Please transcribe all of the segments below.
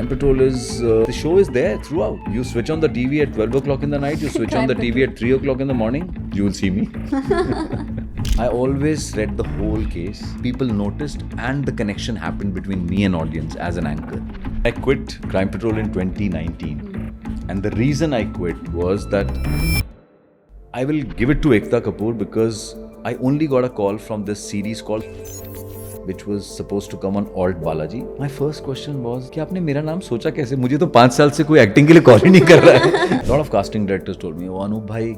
Crime Patrol is the show is there throughout. You switch on the TV at 12 o'clock in the night, you switch on the TV at 3 o'clock in the morning, you will see me. I always read the whole case. People noticed, and the connection happened between me and audience as an anchor. I quit Crime Patrol in 2019. And the reason I quit was that I will give it to Ekta Kapoor because I only got a call from this series called which was supposed to come on Alt Balaji. My first question was कि आपने मेरा नाम सोचा कैसे? मुझे तो 5 साल से कोई एक्टिंग के लिए कॉल ही नहीं कर रहा है. Lot of casting directors told me, Anoop भाई,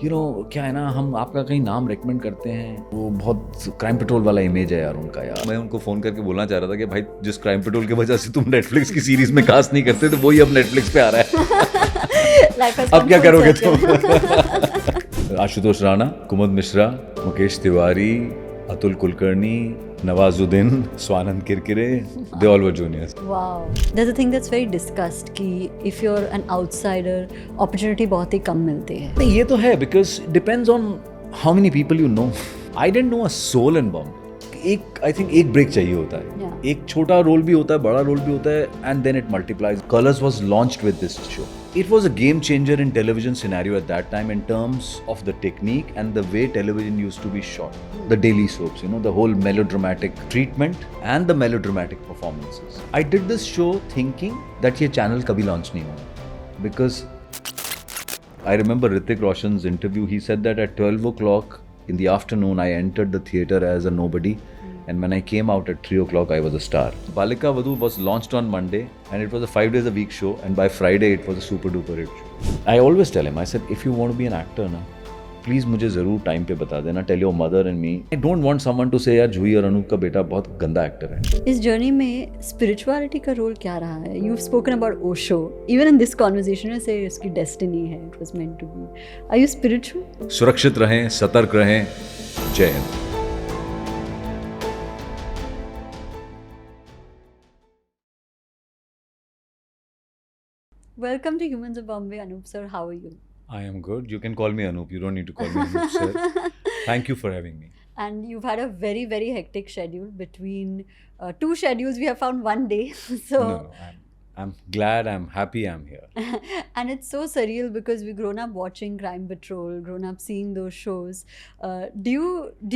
you know क्या है ना, हम आपका कहीं नाम रेकमेंड करते हैं, वो बहुत क्राइम पेट्रोल वाला इमेज है यार उनका यार. मैं उनको फोन करके बोलना चाह रहा था कि भाई जिस क्राइम पेट्रोल की वजह से तुम नेटफ्लिक्स की सीरीज में कास्ट नहीं करते तो वही अब नेटफ्लिक्स पे आ रहा है. अब क्या करोगे तुम? आशुतोष राणा, कुमुद Mishra, Mukesh Tiwari, Atul Kulkarni, Nawazuddin, Swanand Kirkire, they all were juniors. Wow. There's a thing that's very discussed कि if you're an outsider, opportunity बहुत ही कम मिलती है. नहीं, ये तो है because depends on how many people you know. I didn't know a soul in Bombay. I think एक break चाहिए होता है. Yeah. एक छोटा रोल भी होता है, बड़ा रोल भी होता है, and then it multiplies. Colors was launched with this show. It was a game changer in television scenario at that time in terms of the technique and the way television used to be shot. The daily soaps, you know, the whole melodramatic treatment and the melodramatic performances. I did this show thinking that ये channel कभी launch नहीं होगा. Because I remember Hrithik Roshan's interview, he said that at 12 o'clock in the afternoon I entered the theatre as a nobody. And when I came out at 3 o'clock, I was a star. Balika Vadhu was launched on Monday and it was a 5 days a week show, and by Friday it was a super duper hit show. I always tell him, I said, if you want to be an actor, na, please मुझे ज़रूर time पे बता देना. Tell your mother and me. I don't want someone to say यार जूही और अनूप का बेटा बहुत गंदा actor है. इस जर्नी में spirituality का रोल क्या रहा है? You've spoken about Osho. Even in this conversation, you say इसकी destiny है. It was meant to be. Are you spiritual? सुरक्षित रहें, सतर्क रहें. जय Hind. Welcome to Humans of Bombay, Anup sir. How are you? I am good. You can call me Anup. You don't need to call me Anup, sir. Thank you for having me. And you've had a very, very hectic schedule between two schedules. We have found one day. So No, I'm glad, I'm happy I'm here. and it's so surreal because we've grown up watching Crime Patrol, grown up seeing those shows. Do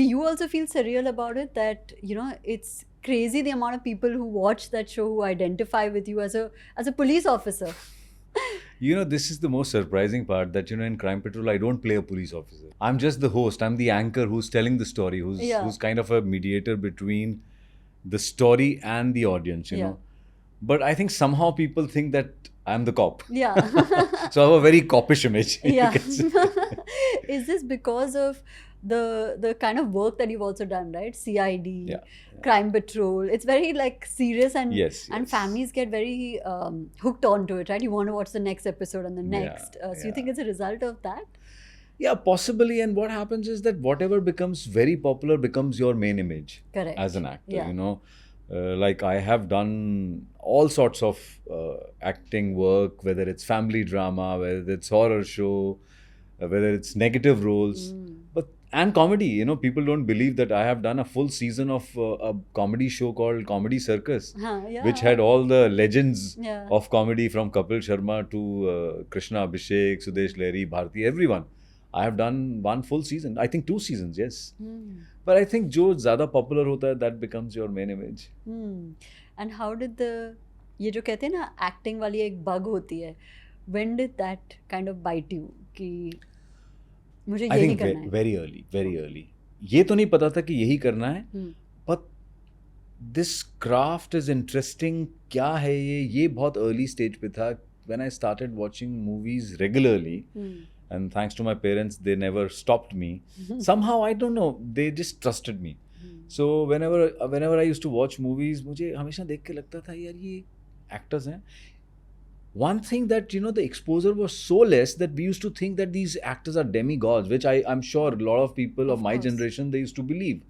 you also feel surreal about it, that you know it's crazy the amount of people who watch that show who identify with you as a police officer? You know, this is the most surprising part, that, you know, in Crime Patrol, I don't play a police officer. I'm just the host. I'm the anchor who's telling the story, who's kind of a mediator between the story and the audience, you know. But I think somehow people think that I'm the cop. Yeah. So I have a very copish image. Yeah. Is this because of the kind of work that you've also done, right? CID, Crime Patrol. It's very like serious, and and families get very hooked onto it, right? You want to watch the next episode and the next. So you think it's a result of that? Yeah, possibly. And what happens is that whatever becomes very popular becomes your main image. Correct. As an actor, Yeah. you know. Like I have done all sorts of acting work, whether it's family drama, whether it's horror show, whether it's negative roles, and comedy. You know, people don't believe that I have done a full season of a comedy show called Comedy Circus, which had all the legends of comedy from Kapil Sharma to Krishna Abhishek, Sudesh Lahiri, Bharti, everyone. I have done one full season. I think 2 seasons, yes. But I think जो ज़्यादा popular होता है, that becomes your main image. And how did ये जो कहते हैं ना acting वाली एक bug होती है, when did that kind of bite you कि मुझे यही करना है? Very early. ये तो नहीं पता था कि यही करना है, but this craft is interesting. क्या है ये बहुत early stage पे था. When I started watching movies regularly, and thanks to my parents, they never stopped me. Somehow, I don't know, they just trusted me. So whenever I used to watch movies, मुझे हमेशा देख के लगता था यार ये actors हैं. One thing that, you know, the exposure was so less that we used to think that these actors are demigods, which I'm sure a lot of people of my generation, they used to believe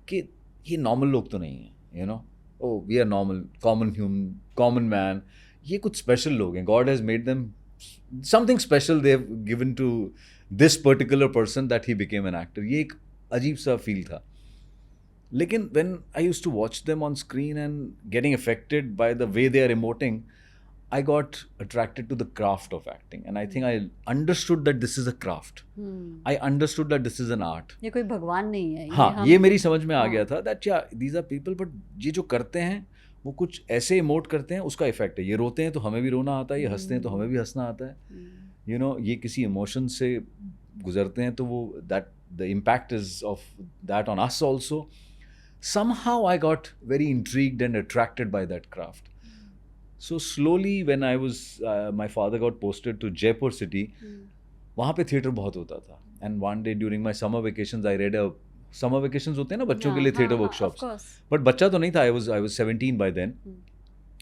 कि ये normal लोग तो नहीं हैं, you know. Oh, we are normal, common human, common man. ये कुछ special लोग हैं. God has made them something special. They have given to this particular person that he became an actor. ये एक अजीब सा feel था. लेकिन when I used to watch them on screen and getting affected by the way they are emoting, I got attracted to the craft of acting, and I think I understood that this is a craft. I understood that this is an art. ये कोई भगवान नहीं है. हाँ, ये मेरी समझ में आ गया था that yeah, these are people, but ये जो करते हैं वो कुछ ऐसे इमोट करते हैं, उसका इफेक्ट है. ये रोते हैं तो हमें भी रोना आता है, ये हंसते हैं तो हमें भी हंसना आता है. You know, ये किसी इमोशन से गुजरते हैं तो वो that the impact is of that on us also. Somehow I got very intrigued and attracted by that craft. So slowly when I was, my father got posted to Jaipur city, वहाँ पे theatre बहुत होता था. And one day during my summer vacations, I read a summer vacations होते हैं ना बच्चों के लिए theatre workshops. But बच्चा तो नहीं था. I was 17 by then.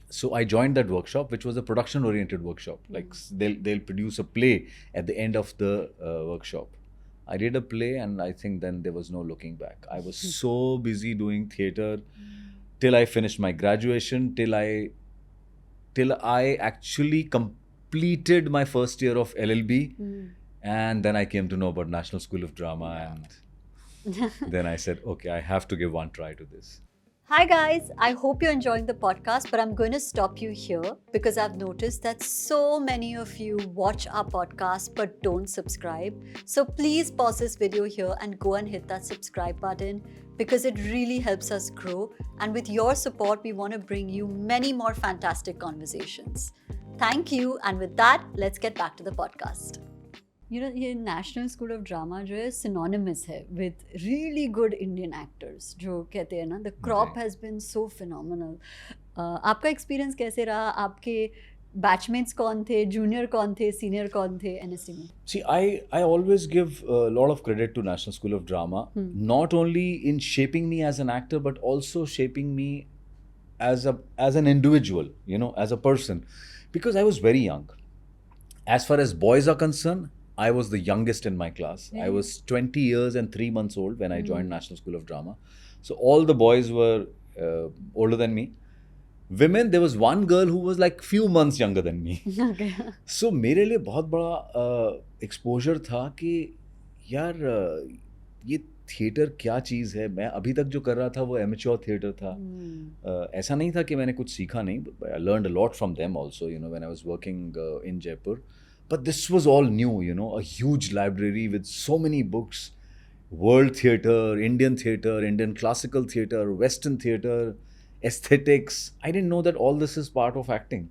So I joined that workshop, which was a production-oriented workshop. Like they'll produce a play at the end of the workshop. I did a play, and I think then there was no looking back. I was so busy doing theatre till I finished my graduation, till I actually completed my first year of LLB, and then I came to know about National School of Drama, and then I said, okay, I have to give one try to this. Hi guys, I hope you're enjoying the podcast, but I'm going to stop you here because I've noticed that so many of you watch our podcast but don't subscribe. So please pause this video here and go and hit that subscribe button because it really helps us grow. And with your support, we want to bring you many more fantastic conversations. Thank you. And with that, let's get back to the podcast. You know, ये national school of drama जो है synonymous है with really good Indian actors जो कहते हैं ना the crop has been so phenomenal. आपका experience कैसे रहा? आपके बैचमेट्स कौन थे, जूनियर कौन थे, सीनियर कौन थे NST में? See, I always give a lot of credit to National School of Drama, not only in shaping me as an actor, but also shaping me as an individual, you know, as a person, because I was very young. As far as boys are concerned, I was the youngest in my class. I was 20 years and 3 months old when I joined National School of Drama. So all the boys were older than me. Women, there was one girl who was like few months younger than me. Okay. So मेरे लिए बहुत बड़ा exposure था कि यार ये theatre क्या चीज़ है. मैं अभी तक जो कर रहा था वो amateur थिएटर था. ऐसा नहीं था कि मैंने कुछ सीखा नहीं. I learned a lot from them also, you know, when I was working in Jaipur. But this was all new, you know, a huge library with so many books, world theatre, Indian classical theatre, Western theatre, aesthetics. I didn't know that all this is part of acting.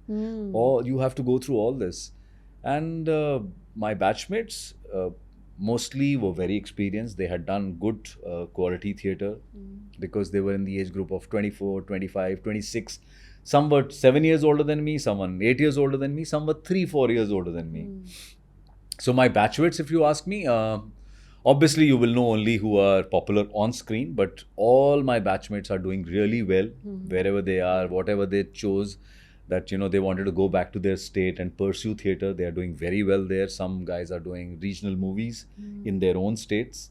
Or you have to go through all this. And my batchmates mostly were very experienced. They had done good quality theatre because they were in the age group of 24, 25, 26. Some were 7 years older than me, some were 8 years older than me, some were 3-4 years older than me. So my batchmates, if you ask me, obviously you will know only who are popular on screen, but all my batchmates are doing really well wherever they are, whatever they chose, that, you know, they wanted to go back to their state and pursue theatre. They are doing very well there. Some guys are doing regional movies in their own states.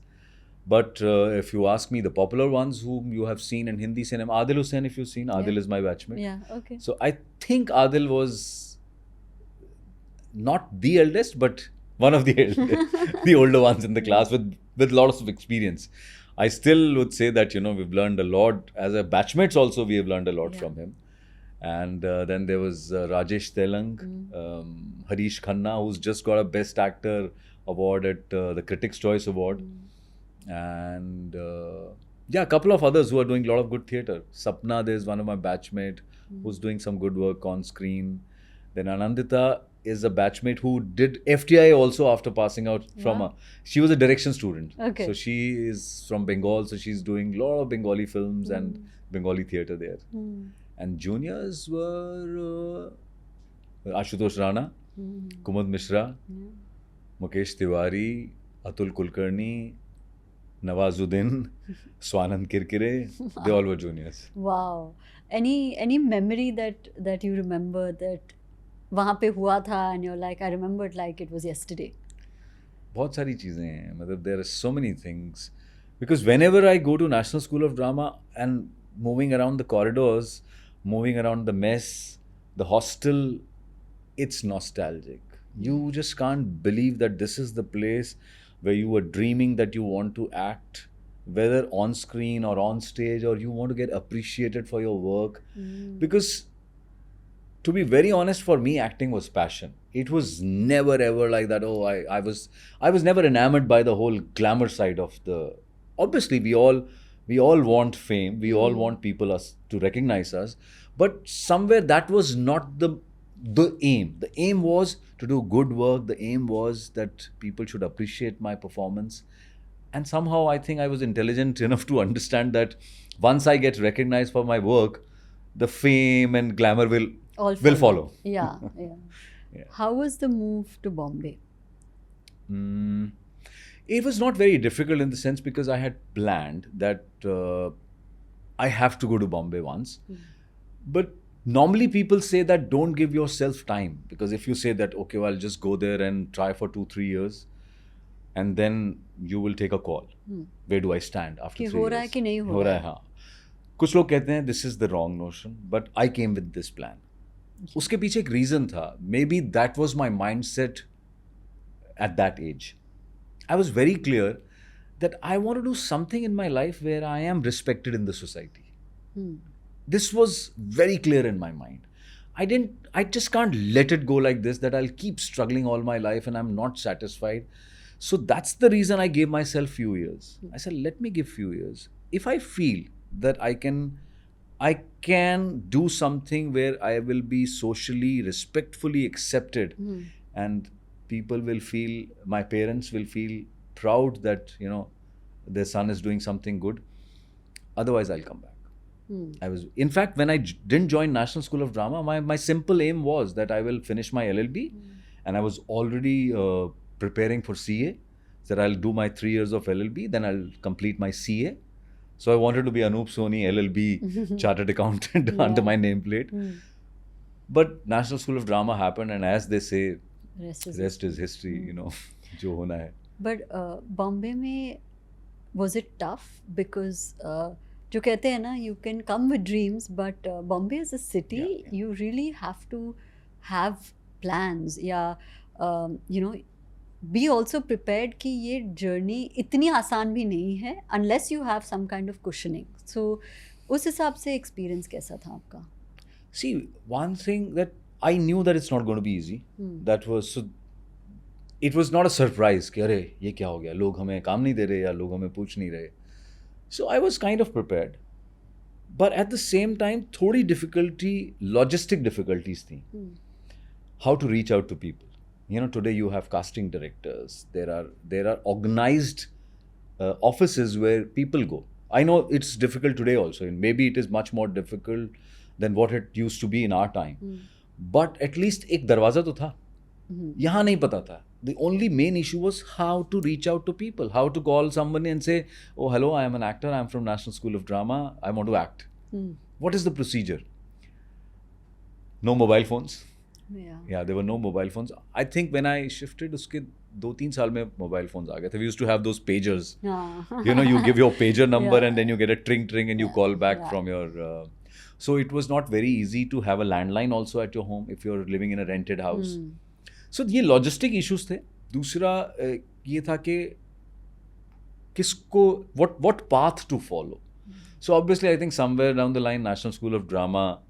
But if you ask me, the popular ones whom you have seen in Hindi cinema, Adil Hussain, if you've seen, Adil is my batchmate. Yeah, okay. So I think Adil was not the eldest, but one of the the older ones in the class with lots of experience. I still would say that, you know, we've learned a lot. As a batchmates also, we have learned a lot from him. And then there was Rajesh Telang, Harish Khanna, who's just got a Best Actor award at the Critics' Choice Award. And yeah, a couple of others who are doing a lot of good theatre. Sapna, there's one of my batchmate who's doing some good work on screen. Then Anandita is a batchmate who did FTI also after passing out from she was a direction student. Okay. So she is from Bengal, so she's doing a lot of Bengali films and Bengali theatre there. And juniors were Ashutosh Rana, Kumud Mishra, Mukesh Tiwari, Atul Kulkarni, Nawazuddin, Swanand Kirkire, they all were juniors. Wow. Any memory that you remember that वहाँ पे हुआ था and you're like, I remembered like it was yesterday? बहुत सारी चीज़ें हैं. मतलब there are so many things. Because whenever I go to National School of Drama and moving around the corridors, moving around the mess, the hostel, it's nostalgic. You just can't believe that this is the place where you were dreaming that you want to act, whether on screen or on stage, or you want to get appreciated for your work. Because To be very honest, for me, acting was passion. It was never ever like that. Oh, I was never enamored by the whole glamour side of the. Obviously, we all want fame. We all want people us to recognize us. But somewhere that was not the aim. The aim was to do good work. The aim was that people should appreciate my performance. And somehow I think I was intelligent enough to understand that once I get recognized for my work, the fame and glamour will follow. Yeah. How was the move to Bombay? It was not very difficult in the sense because I had planned that I have to go to Bombay once. But normally people say that don't give yourself time, because if you say that, okay, well, I'll just go there and try for 2-3 years and then you will take a call. Where do I stand after 3 years? हो रहा है कि नहीं हो रहा है? हाँ. कुछ लोग कहते हैं this is the wrong notion, but I came with this plan. उसके पीछे एक रीज़न था. Maybe that was my mindset at that age. I was very clear that I want to do something in my life where I am respected in the society. This was very clear in my mind. I just can't let it go like this, that I'll keep struggling all my life and I'm not satisfied. So that's the reason I gave myself few years. I said, let me give few years. If I feel that I can do something where I will be socially, respectfully accepted, and people will feel, my parents will feel proud that, you know, their son is doing something good. Otherwise, I'll come back. In fact, when I didn't join National School of Drama, my simple aim was that I will finish my LLB, and I was already preparing for CA. That I'll do my 3 years of LLB, then I'll complete my CA. So I wanted to be Anup Soni, LLB, chartered accountant under my nameplate. But National School of Drama happened, and as they say, rest is history, you know, jo hona hai. But Bombay में, was it tough? Because जो कहते हैं ना, you can come with dreams, but Bombay is a city, you really have to have plans. You know, be also prepared कि ये journey इतनी आसान भी नहीं है unless you have some kind of cushioning. So उस हिसाब से experience कैसा था आपका? See, one thing that I knew that it's not going to be easy. That was, so it was not a surprise कि अरे ये क्या हो गया, लोग हमें काम नहीं दे रहे या लोग हमें पूछ नहीं रहे. So I was kind of prepared. But at the same time, थोड़ी logistic difficulties थी. How to reach out to people. You know, today you have casting directors. There are organized offices where people go. I know it's difficult today also, and maybe it is much more difficult than what it used to be in our time. But at least एक दरवाज़ा तो था. यहाँ नहीं पता था. The only main issue was how to reach out to people, how to call somebody and say, oh, hello, I am an actor, I am from National School of Drama, I want to act. What is the procedure? No mobile phones. Yeah, there were no mobile phones. I think when I shifted, उसके 2-3 साल में mobile phones आ गए थे. We used to have those pagers. You know, you give your pager number and then you get a tring and you call back from your... So it was not very easy to have a landline also at your home if you're living in a rented house. So ये logistic issues थे. दूसरा ये था कि किसको, what path to follow. So obviously I think somewhere down the line, National School of Drama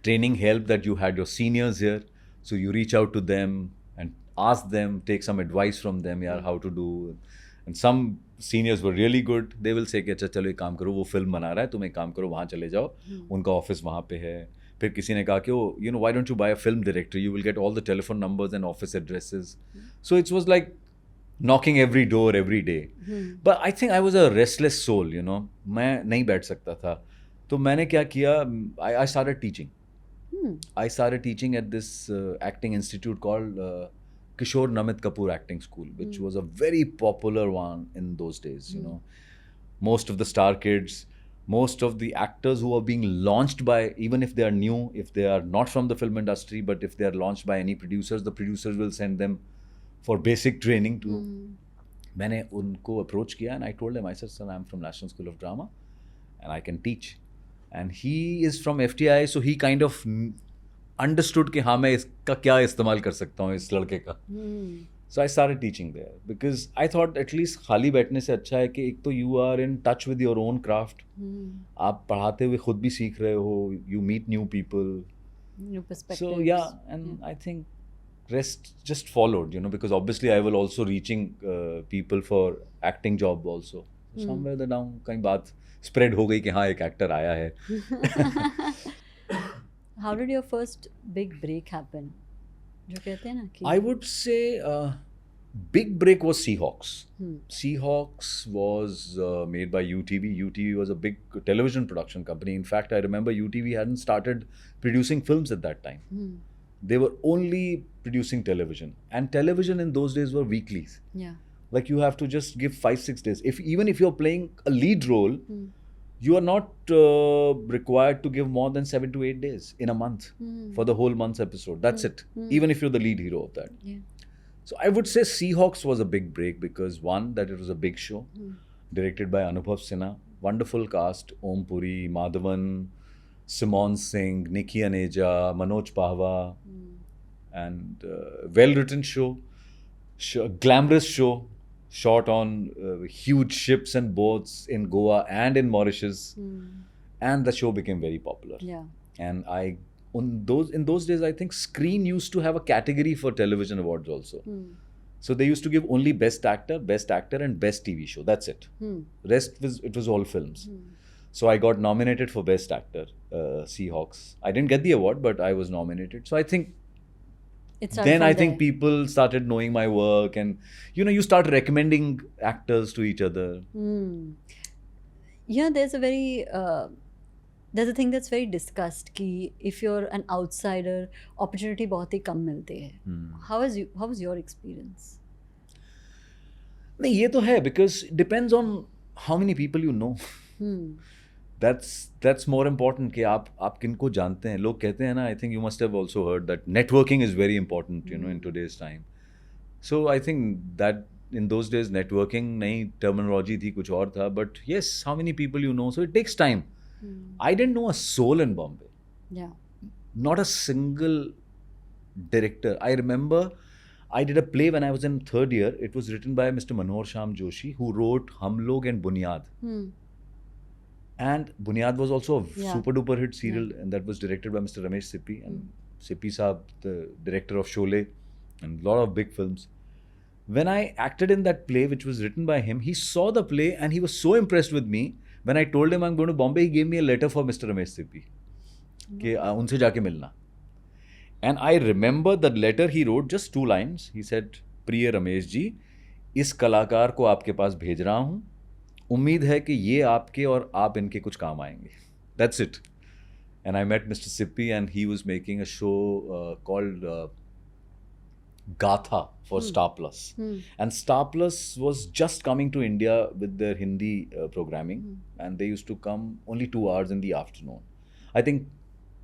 training helped that you had your seniors here. So you reach out to them and ask them, take some advice from them, यार, how to do. And some seniors were really good. They will say कि अच्छा चलो एक काम करो, वो film बना रहा है, तुम एक काम करो, वहाँ चले जाओ, उनका ऑफिस वहाँ पे है. फिर किसी ने कहा कि you know, why don't you buy a film director? You will get all the telephone numbers and office addresses. So it was like knocking every door every day. But I think I was a restless soul, you know. मैं नहीं बैठ सकता था. तो मैंने क्या किया? I started teaching. I started teaching at this acting institute called Kishore Namit Kapoor Acting School, which was a very popular one in those days, you know. Most of the star kids, most of the actors who are being launched by, even if they are new, if they are not from the film industry, but if they are launched by any producers, the producers will send them for basic training to... मैंने उनको approach किया and I told him, I said, son, I'm from National School of Drama and I can teach. And he is from FTI, so he kind of understood कि हाँ मैं इसका क्या इस्तेमाल कर सकता हूँ इस लड़के का. So I started teaching there because I thought at least खाली बैठने से अच्छा है कि एक तो you are in touch with your own craft. आप पढ़ाते हुए खुद भी सीख रहे हो. You meet new people. New perspectives. So yeah, and I think rest just followed, you know, because obviously I was also reaching people for acting job also. Somewhere the down कहीं बात spread हो गई कि हाँ एक actor आया है. How did your first big break happen? जो कहते हैं ना कि I would say big break was Seahawks. Seahawks was made by UTV. UTV was a big television production company. In fact, I remember UTV hadn't started producing films at that time. They were only producing television. And television in those days were weeklies. Yeah. Like you have to just give 5-6 days. Even if you're playing a lead role, you are not required to give more than 7 to 8 days in a month for the whole month's episode. That's it. Even if you're the lead hero of that. Yeah. So I would say Seahawks was a big break because one, that it was a big show, directed by Anubhav Sinha. Wonderful cast: Om Puri, Madhavan, Simon Singh, Nikki Aneja, Manoj Pahwa, and well-written show, glamorous show, shot on huge ships and boats in Goa and in Mauritius, and the show became very popular. Yeah. And in those days, I think Screen used to have a category for television awards also. So they used to give only Best Actor, and Best TV Show. That's it. Rest it was all films. So I got nominated for Best Actor, Seahawks. I didn't get the award, but I was nominated. So I think then I think people started knowing my work, and you start recommending actors to each other. Yeah, there's a thing that's very discussed कि if you're an outsider, opportunity बहुत ही कम मिलते हैं. How was your experience? नहीं, ये तो है because it depends on how many people you know. That's more important कि आप किनको जानते हैं. लोग कहते हैं ना, I think you must have also heard that networking is very important, in today's time. So I think that in those days networking नई terminology थी, कुछ और था. But yes, how many people you know? So it takes time. I didn't know a soul in Bombay. Yeah. Not a single director. I remember I did a play when I was in third year. It was written by Mr. Manohar Sham Joshi, who wrote Hum Log and Bunyad. And Bunyad was also a super duper hit serial, and that was directed by Mr. Ramesh Sippy. And Sippy Saab, the director of Sholay and a lot of big films. When I acted in that play, which was written by him, he saw the play and he was so impressed with me. When I told him I'm going to Bombay, he gave me a letter for Mr. Ramesh Sippy. कि उनसे जाके मिलना. And I remember the letter he wrote, just 2 lines. He said, प्रिय रमेश जी, इस कलाकार को आपके पास भेज रहा हूँ. उम्मीद है कि ये आपके और आप इनके कुछ काम आएंगे. That's it. And I met Mr. Sippy, and he was making a show called Gatha for Star Plus. And Star Plus was just coming to India with their Hindi programming, and they used to come only 2 hours in the afternoon. I think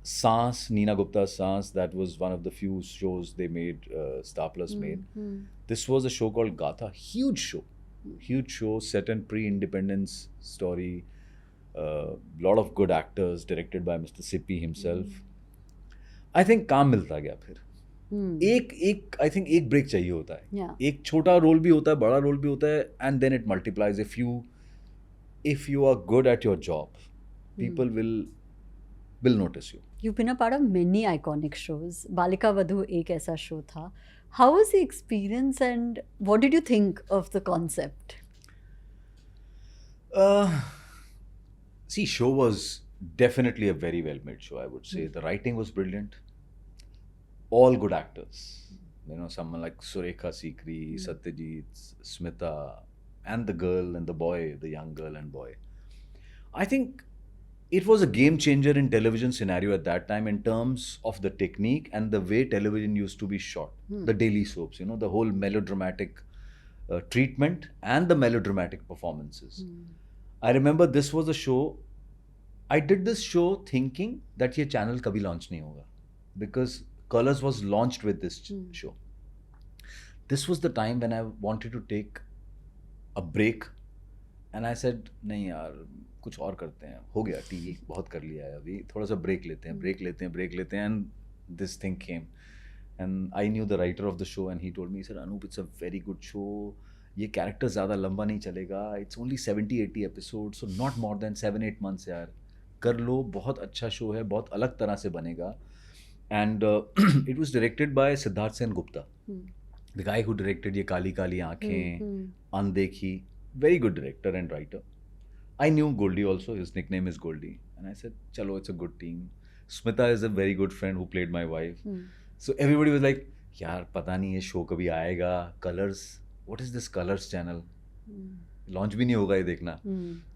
Saans, Neena Gupta's Saans, that was one of the few shows they made, Star Plus made. This was a show called Gatha. Huge show set in pre-independence story. Lot of good actors, directed by Mr. Sippy himself. I think काम मिलता गया फिर. I think एक break चाहिए होता है. Yeah. एक छोटा role भी होता है, बड़ा role भी होता है, and then it multiplies. If you are good at your job, people will notice you. You've been a part of many iconic shows. Balika Vadhu एक ऐसा show था. How was the experience, and what did you think of the concept? See, show was definitely a very well-made show, I would say. The writing was brilliant. All good actors. Someone like Surekha Sikri, Satyajit, Smita, and the girl and the boy, the young girl and boy. I think it was a game changer in television scenario at that time in terms of the technique and the way television used to be shot. The daily soaps, the whole melodramatic treatment and the melodramatic performances. I remember this was a show. I did this show thinking that ये channel कभी launch नहीं होगा, because Colors was launched with this show. This was the time when I wanted to take a break, and I said, नहीं यार, कुछ और करते हैं. हो गया TV बहुत कर लिया है, अभी थोड़ा सा break लेते हैं, and this thing came. And I knew the writer of the show, and he told me, he said, Anup, it's a very good show. ये character ज़्यादा लंबा नहीं चलेगा. It's only 70-80 episodes, so not more than 7-8 months यार. कर लो, बहुत अच्छा show है, बहुत अलग तरह से बनेगा. And it was directed by Siddharth Sen Gupta, the guy who directed ये काली काली आँखें, अनदेखी. Very good director and writer. I knew Goldie also. His nickname is Goldie, and I said, "Chalo, it's a good team." Smita is a very good friend who played my wife. So everybody was like, "यार पता नहीं ये show कभी आएगा? Colors, what is this Colors channel? Launch भी नहीं होगा ये देखना."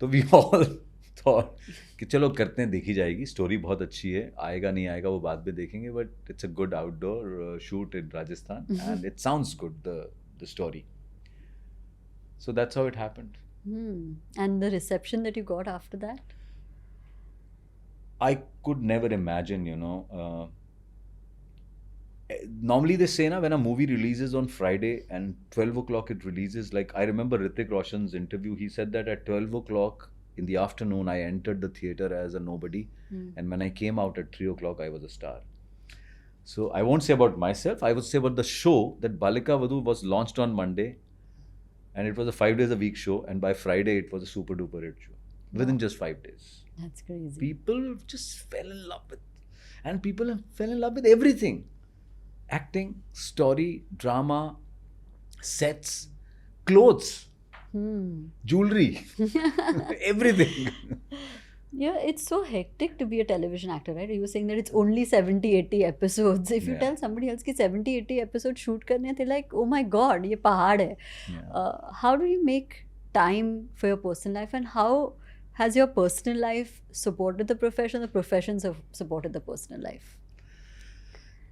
तो we all thought कि चलो करते हैं, देखी जाएगी. Story बहुत अच्छी है, आएगा नहीं आएगा वो बाद में देखेंगे. But it's a good outdoor shoot in Rajasthan, and it sounds good, the story. So that's how it happened. And the reception that you got after that? I could never imagine, normally they say, when a movie releases on Friday and 12 o'clock it releases, like I remember Hrithik Roshan's interview, he said that at 12 o'clock in the afternoon, I entered the theater as a nobody. And when I came out at 3 o'clock, I was a star. So I won't say about myself, I would say about the show that Balika Vadhu was launched on Monday. And it was a 5 days a week show, and by Friday it was a super duper hit show. Within just 5 days. That's crazy. People just fell in love with, and people fell in love with everything. Acting, story, drama, sets, clothes, jewelry, everything. Yeah, it's so hectic to be a television actor, right? You were saying that it's only 70-80 episodes. If you tell somebody else कि 70-80 episodes shoot करने हैं, they're like, oh my god, ये पहाड़ है. How do you make time for your personal life, and how has your personal life supported the profession? The professions have supported the personal life.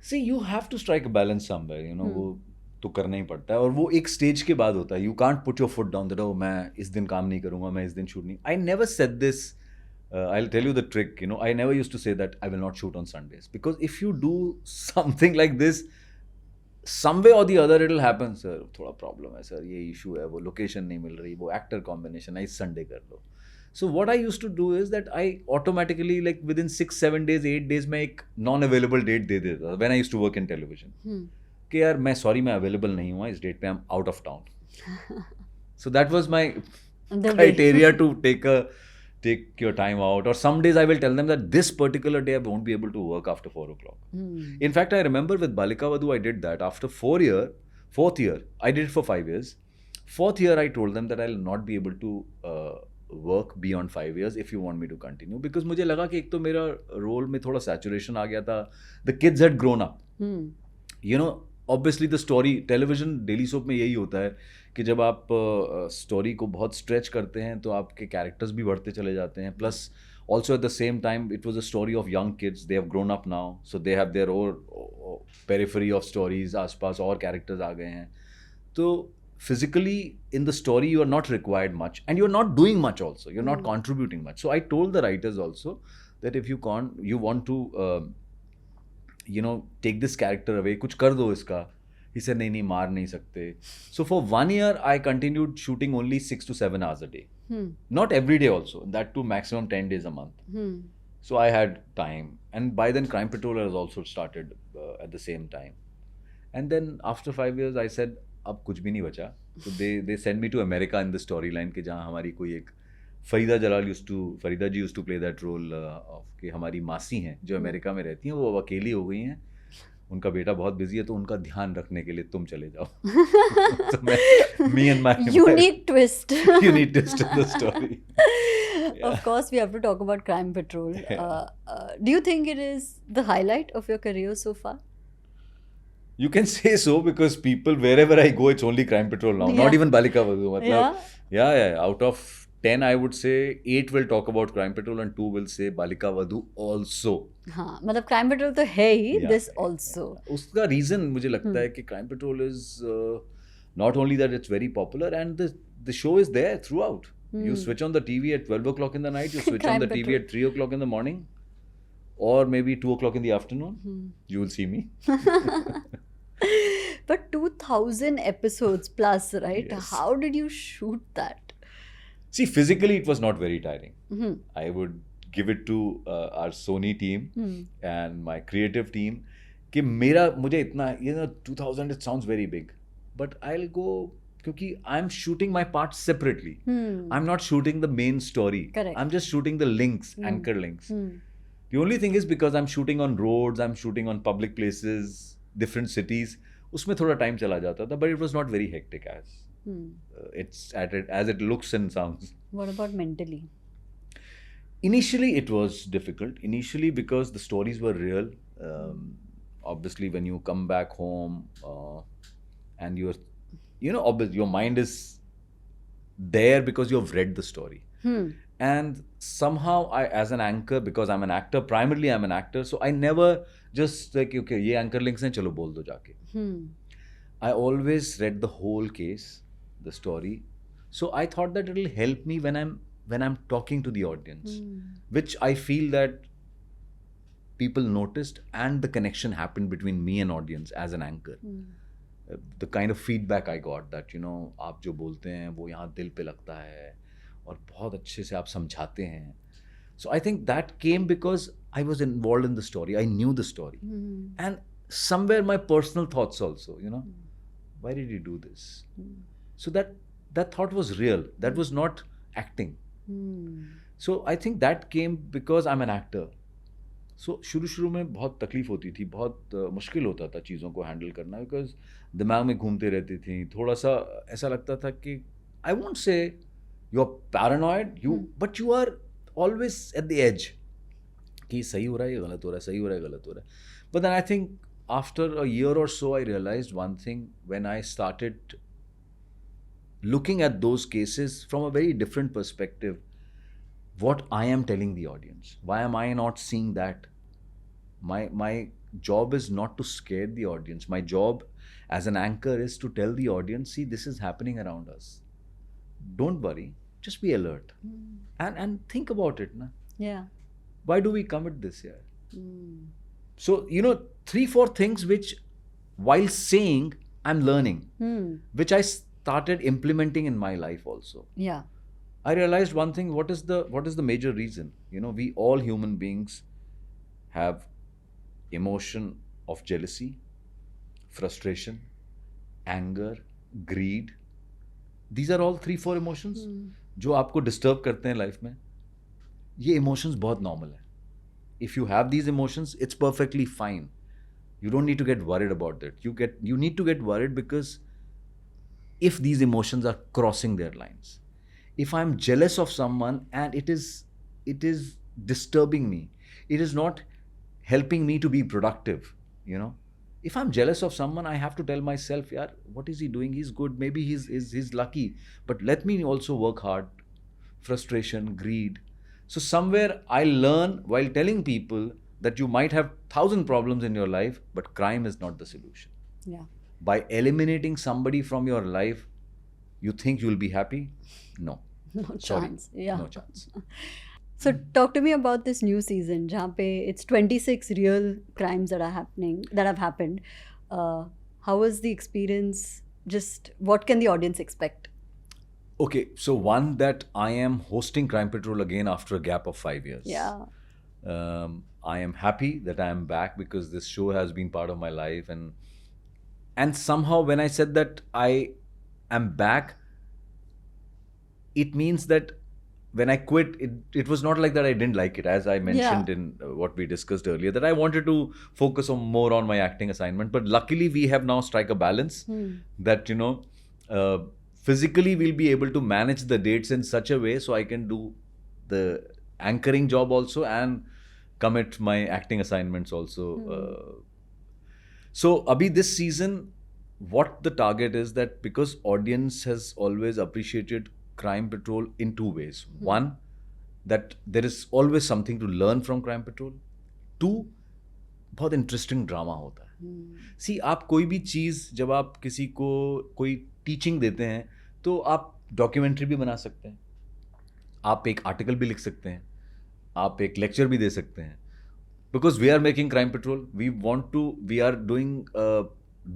See, you have to strike a balance somewhere, वो तो करना ही पड़ता है, और वो एक stage के बाद होता है. You can't put your foot down that, oh, मैं इस दिन काम नहीं करूँगा, मैं इस दिन शूट नहीं. I never said this. I'll tell you the trick, I never used to say that I will not shoot on Sundays. Because if you do something like this, some way or the other it'll happen, sir. थोड़ा problem है sir, ये issue है, वो location नहीं मिल रही, वो actor combination है, इस Sunday कर लो. So what I used to do is that I automatically, like within 6-7 days, 8 days, मैं एक non-available date दे देता था. When I used to work in television. कि यार मैं sorry मैं available नहीं हुआ इस date पे, I'm out of town. So that was my criteria to take your time out. Or some days I will tell them that this particular day I won't be able to work after 4 o'clock. In fact, I remember with Balika Vadhu, I did that. After 4th year, I did it for 5 years. 4th year, I told them that I'll not be able to work beyond 5 years if you want me to continue. Because मुझे लगा कि एक तो मेरा role में थोड़ा saturation आ गया था. The kids had grown up. Obviously the story, television, daily soap में यही होता है कि जब आप स्टोरी को बहुत स्ट्रेच करते हैं तो आपके कैरेक्टर्स भी बढ़ते चले जाते हैं. Plus also at the same time it was a story of young kids. They have grown up now, so they have their own periphery of stories. आसपास और कैरेक्टर्स आ गए हैं. तो physically in the story you are not required much, and you are not doing much also. You're not contributing much. So I told the writers also that if you want to take this character away, कुछ कर दो इसका. He said, नहीं मार नहीं सकते. So for 1 year, I continued shooting only 6 to 7 hours a day. Not every day also. That too maximum 10 days a month. So I had time. And by then Crime Patrol has also started at the same time. And then after 5 years, I said, अब कुछ भी नहीं बचा. So they sent me to America in the storyline कि जहाँ हमारी कोई एक फरीदा जी used to play that role of कि हमारी मासी हैं जो अमेरिका में रहती हैं, वो अब अकेली हो गई हैं. उनका बेटा बहुत बिजी है तो उनका ध्यान रखने के लिए तुम चले जाओ. So me and my unique twist in the story. Of course, we have to talk about Crime Patrol. Do you think it is the highlight of your career so far? You can say so, because people, wherever I go, it's only Crime Patrol now. Not even Balika Vadhu. Yeah. Out of 10, I would say 8 will talk about Crime Patrol and 2 will say Balika Vadhu also. हाँ, मतलब Crime Patrol तो है ही, this also. उसका reason मुझे लगता है कि Crime Patrol is not only that it's very popular, and the show is there throughout. You switch on the TV at 12 o'clock in the night, you switch on the TV at 3 o'clock in the morning, or maybe 2 o'clock in the afternoon, you will see me. But 2000 episodes plus, right? Yes. How did you shoot that? See, physically it was not very tiring. I would give it to our Sony team and my creative team कि मेरा मुझे इतना 2000 it sounds very big but I'll go क्योंकि I'm shooting my parts separately. I'm not shooting the main story. Correct. I'm just shooting the links, anchor links. The only thing is because I'm shooting on roads, I'm shooting on public places, different cities. उसमें थोड़ा time चला जाता था, but it was not very hectic it's as it looks and sounds. What about mentally? Initially, it was difficult. Initially, because the stories were real. Obviously, when you come back home and you're, your mind is there because you've read the story. And somehow, as an anchor, because I'm an actor, primarily I'm an actor, so I never just like, okay, ye anchor links hain, chalo bol do jaake. I always read the whole case, the story. So I thought that it'll help me when I'm talking to the audience, which I feel that people noticed, and the connection happened between me and audience as an anchor. The kind of feedback I got that, आप जो बोलते हैं वो यहाँ दिल पे लगता है और बहुत अच्छे से आप समझाते हैं. So I think that came because I was involved in the story. I knew the story. And somewhere my personal thoughts also, why did you do this? So that thought was real. That was not acting. So I think that came because I'm an actor. So शुरू में बहुत तकलीफ होती थी, बहुत मुश्किल होता था चीज़ों को हैंडल करना, बिकॉज दिमाग में घूमते रहती थी. थोड़ा सा ऐसा लगता था कि I won't say you are paranoid, but you are always at the edge कि सही हो रहा है, ये गलत हो रहा है, सही हो रहा है, गलत हो रहा है. But then I think after a year और so I realized one thing when I started looking at those cases from a very different perspective. What I am telling the audience, why am I not seeing that? My job is not to scare the audience. My job as an anchor is to tell the audience, see, this is happening around us. Don't worry, just be alert. And think about it. Na? Yeah. Why do we commit this here? So, 3-4 things which, while saying, I'm learning, which I started implementing in my life also. Yeah. I realized one thing, what is the major reason? We all human beings have emotion of jealousy, frustration, anger, greed. These are all 3-4 emotions जो आपको disturb करते हैं life में. ये emotions बहुत normal है. If you have these emotions, it's perfectly fine. You don't need to get worried about it. You need to get worried because if these emotions are crossing their lines. If I'm jealous of someone and it is disturbing me, it is not helping me to be productive, If I'm jealous of someone, I have to tell myself, yaar, what is he doing? He's good. Maybe he's lucky. But let me also work hard. Frustration, greed. So somewhere I learn while telling people that you might have 1,000 problems in your life, but crime is not the solution. Yeah. By eliminating somebody from your life, you think you'll be happy? No. No Sorry. chance. Yeah. No chance. So talk to me about this new season, jahan pe it's 26 real crimes that have happened. How was the experience? Just what can the audience expect? Okay, so one, that I am hosting Crime Patrol again after a gap of 5 years. Yeah. I am happy that I am back because this show has been part of my life, and somehow when I said that I am back, it means that when I quit, it was not like that I didn't like it, as I mentioned in what we discussed earlier, that I wanted to focus more on my acting assignment. But luckily, we have now struck a balance that, physically we'll be able to manage the dates in such a way so I can do the anchoring job also and commit my acting assignments also. So, abhi this season, what the target is that because audience has always appreciated Crime Patrol in 2 ways. One, that there is always something to learn from Crime Patrol. 2, बहुत interesting drama होता है. See, आप कोई भी चीज़ जब आप किसी को कोई टीचिंग देते हैं तो आप डॉक्यूमेंट्री भी बना सकते हैं, आप एक आर्टिकल भी लिख सकते हैं, आप एक लेक्चर भी दे सकते हैं. Because we are making Crime Patrol, we are doing a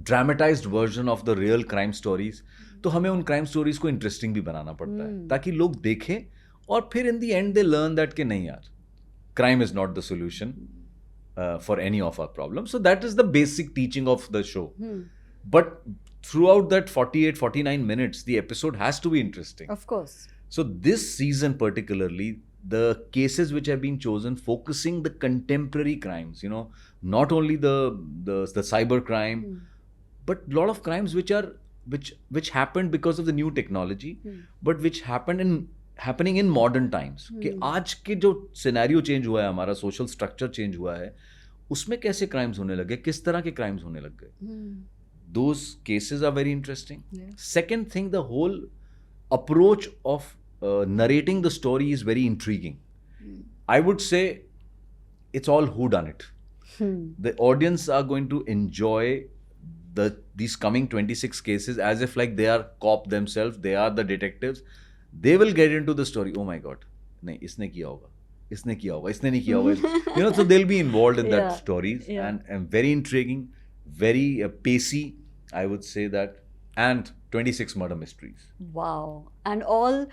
dramatized version of the real crime stories. तो हमें उन क्राइम स्टोरीज को इंटरेस्टिंग भी बनाना पड़ता है ताकि लोग देखें और फिर in the and they learn that कि नहीं यार, crime is not the solution. for any of our problems. So that is the basic teaching of the show. But throughout that 48, 49 minutes, the episode has to be interesting. Of course. So this season particularly, the cases which have been chosen, focusing the contemporary crimes, you know, not only the cyber crime, but a lot of crimes which happened because of the new technology, but which happening in modern times. कि आज के जो scenario change हुआ है, हमारा social structure change हुआ है, उसमें कैसे क्राइम्स होने लगे, किस तरह के क्राइम्स होने लग गए. Those cases are very interesting. Second thing, the whole approach of narrating the story is very intriguing. I would say it's all whodunit. The audience are going to enjoy these coming 26 cases as if like they are cop themselves, they are the detectives. They will get into the story. Oh my God, नहीं इसने किया होगा, इसने किया होगा, इसने नहीं किया होगा. You know, so they'll be involved in that stories, and very intriguing, very pacey, I would say that, and 26 murder mysteries. Wow, and all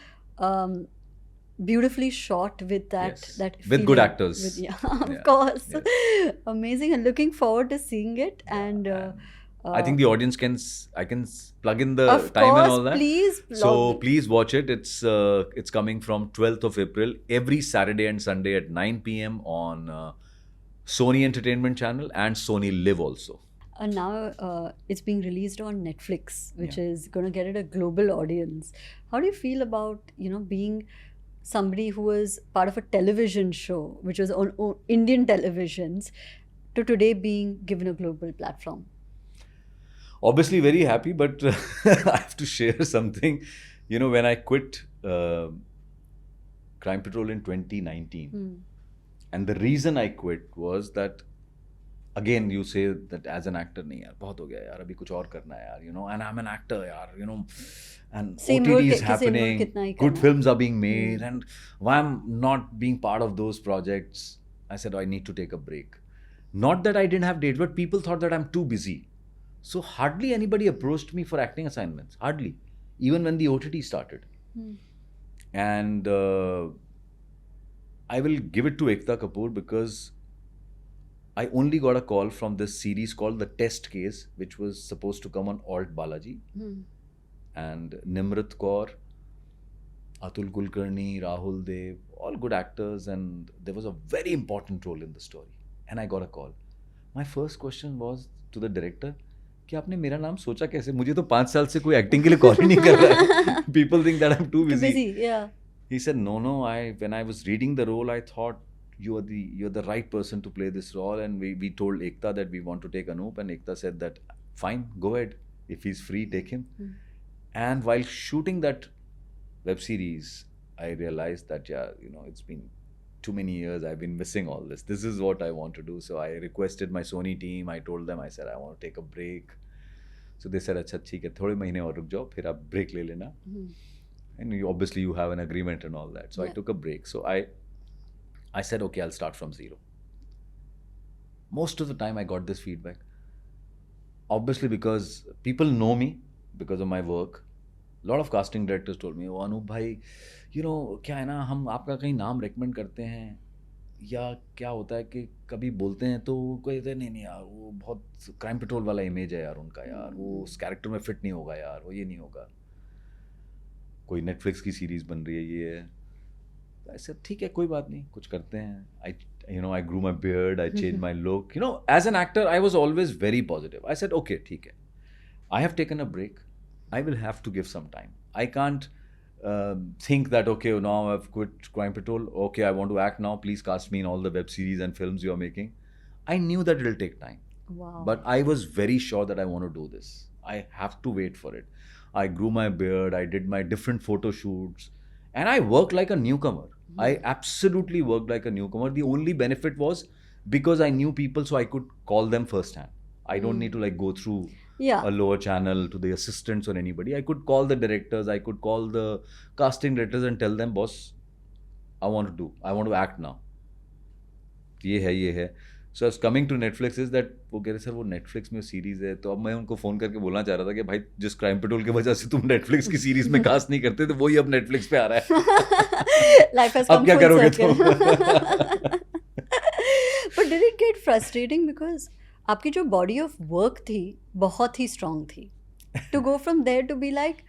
beautifully shot with that with good actors. Of course. Amazing, and looking forward to seeing it. And I think the audience I can plug in the time and all that. Please. So please watch it. It's coming from 12th of April every Saturday and Sunday at 9 p.m. on Sony Entertainment Channel and Sony Live also. And now it's being released on Netflix, which is going to get it a global audience. How do you feel about, you know, being somebody who was part of a television show, which was on Indian televisions, to today being given a global platform? Obviously very happy, but I have to share something. You know, when I quit Crime Patrol in 2019, and the reason I quit was that, again, you say that as an actor, nahi yaar, bahut ho gaya yaar, abhi kuch aur karna hai yaar, you know, and I'm an actor yaar, you know, and OTT is happening, good films are being made, and why I'm not being part of those projects? I said, I need to take a break. Not that I didn't have dates, but people thought that I'm too busy. So hardly anybody approached me for acting assignments, hardly, even when the OTT started. And I will give it to Ekta Kapoor because I only got a call from this series called The Test Case, which was supposed to come on Alt Balaji. And Nimrat Kaur, Atul Kulkarni, Rahul Dev, all good actors, and there was a very important role in the story. And I got a call. My first question was to the director, कि आपने मेरा नाम सोचा कैसे? मुझे तो 5 साल से कोई एक्टिंग के लिए कॉल ही नहीं कर रहा है. People think that I'm too busy. He said, no, when I was reading the role, I thought you're the right person to play this role. And we told Ekta that we want to take Anup, and Ekta said that, fine, go ahead. If he's free, take him. And while shooting that web series, I realized that, it's been too many years. I've been missing all this. This is what I want to do. So I requested my Sony team. I told them, I said, I want to take a break. So they said, अच्छा ठीक है, थोड़े महीने और रुक जाओ, फिर आप break ले लेना. And obviously you have an agreement and all that. So I took a break. So I said, okay, I'll start from zero. Most of the time I got this feedback. Obviously because people know me because of my work. A lot of casting directors told me, oh Anup bhai, you know, क्या है ना, हम आपका कहीं नाम recommend करते हैं, या क्या होता है कि कभी बोलते हैं तो कोई कहते हैं नहीं यार, वो बहुत क्राइम पेट्रोल वाला इमेज है यार उनका, यार वो उस कैरेक्टर में फिट नहीं होगा यार, वो ये नहीं होगा, कोई नेटफ्लिक्स की सीरीज बन रही है, ये है. ऐसे ठीक है, कोई बात नहीं, कुछ करते हैं. I grew my beard, I changed my look. You know, as an actor, I was always very positive. I said, okay, ठीक है, I have taken a break. I will have to give some time. I can't think that, okay, now I've quit Crime Patrol. Okay, I want to act now. Please cast me in all the web series and films you're making. I knew that it'll take time. Wow. But I was very sure that I want to do this. I have to wait for it. I grew my beard. I did my different photo shoots. And I worked like a newcomer. I absolutely worked like a newcomer. The only benefit was because I knew people, so I could call them firsthand. I don't need to like go through a lower channel to the assistants or anybody. I could call the directors, I could call the casting directors and tell them, boss, I want to act now. ये है. So as coming to Netflix is that वो कह रहे sir वो Netflix में series है, तो अब मैं उनको फ़ोन करके बोलना चाह रहा था कि भाई जिस क्राइम पेट्रोल की वजह से तुम Netflix की सीरीज में कास्ट नहीं करते, तो वही अब Netflix पे आ रहा है. Life has come अब क्या करोगे तुम? But But did it get frustrating because आपकी जो body of work थी बहुत ही strong थी. To go from there to be like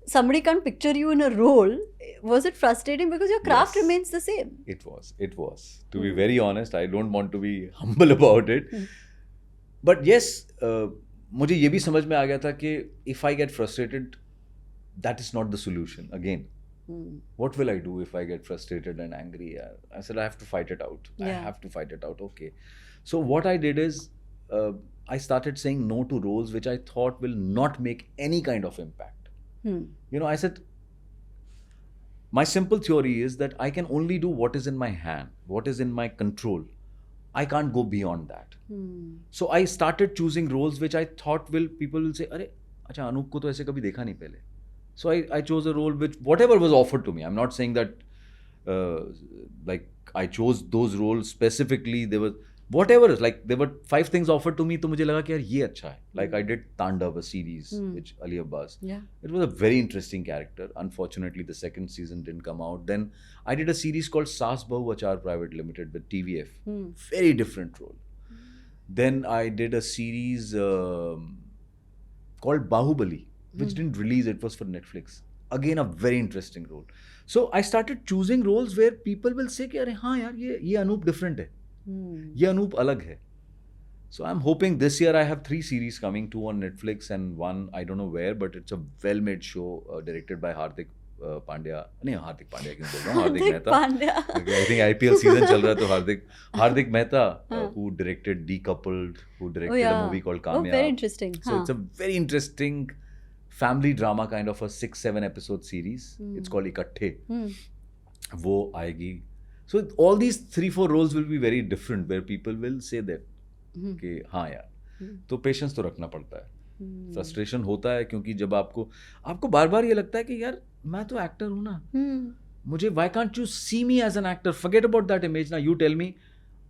somebody can't picture you in a role, was it frustrating because your craft remains the same? It was. To be very honest, I don't want to be humble about it. But yes, मुझे ये भी समझ में आ गया था कि if I get frustrated, that is not the solution. Again, what will I do if I get frustrated and angry? I said, I have to fight it out. I have to fight it out. Okay. So what I did is, I started saying no to roles which I thought will not make any kind of impact. You know, I said, my simple theory is that I can only do what is in my hand, what is in my control. I can't go beyond that. So I started choosing roles which I thought people will say, अरे अच्छा अनूप को तो ऐसे कभी देखा नहीं पहले. So I chose a role which whatever was offered to me. I'm not saying that like I chose those roles specifically. There was whatever, like there were 5 things offered to me, तो मुझे लगा कि यार ये अच्छा है. Like I did Tandav, a series, which Ali Abbas. Yeah. It was a very interesting character. Unfortunately, the second season didn't come out. Then I did a series called Saas Bahu Achar Private Limited with TVF. Very different role. Then I did a series called Bahubali, which didn't release. It was for Netflix. Again, a very interesting role. So I started choosing roles where people will say कि अरे हाँ यार ये Anoop different है. ये अनूप अलग है. So I'm hoping this year I have 3 series coming, 2 on Netflix and 1 I don't know where, but it's a well-made show directed by Hardik Pandya. नहीं हार्दिक पांड्या क्यों बोल रहा हूँ, हार्दिक Mehta. I think IPL season चल रहा है तो हार्दिक Mehta who directed Decoupled, who directed a movie called Kamyab. Oh, very interesting. So it's a very interesting family drama kind of a 6-7 episode series. It's called Ikatthe. वो आएगी. So all these 3-4 roles will be very different where people will say that कि हाँ यार, तो patience तो रखना पड़ता है. फ्रस्ट्रेशन होता है क्योंकि जब आपको बार बार ये लगता है कि यार मैं तो एक्टर हूँ ना, मुझे why can't you see me as an actor? Forget about that image now. You tell me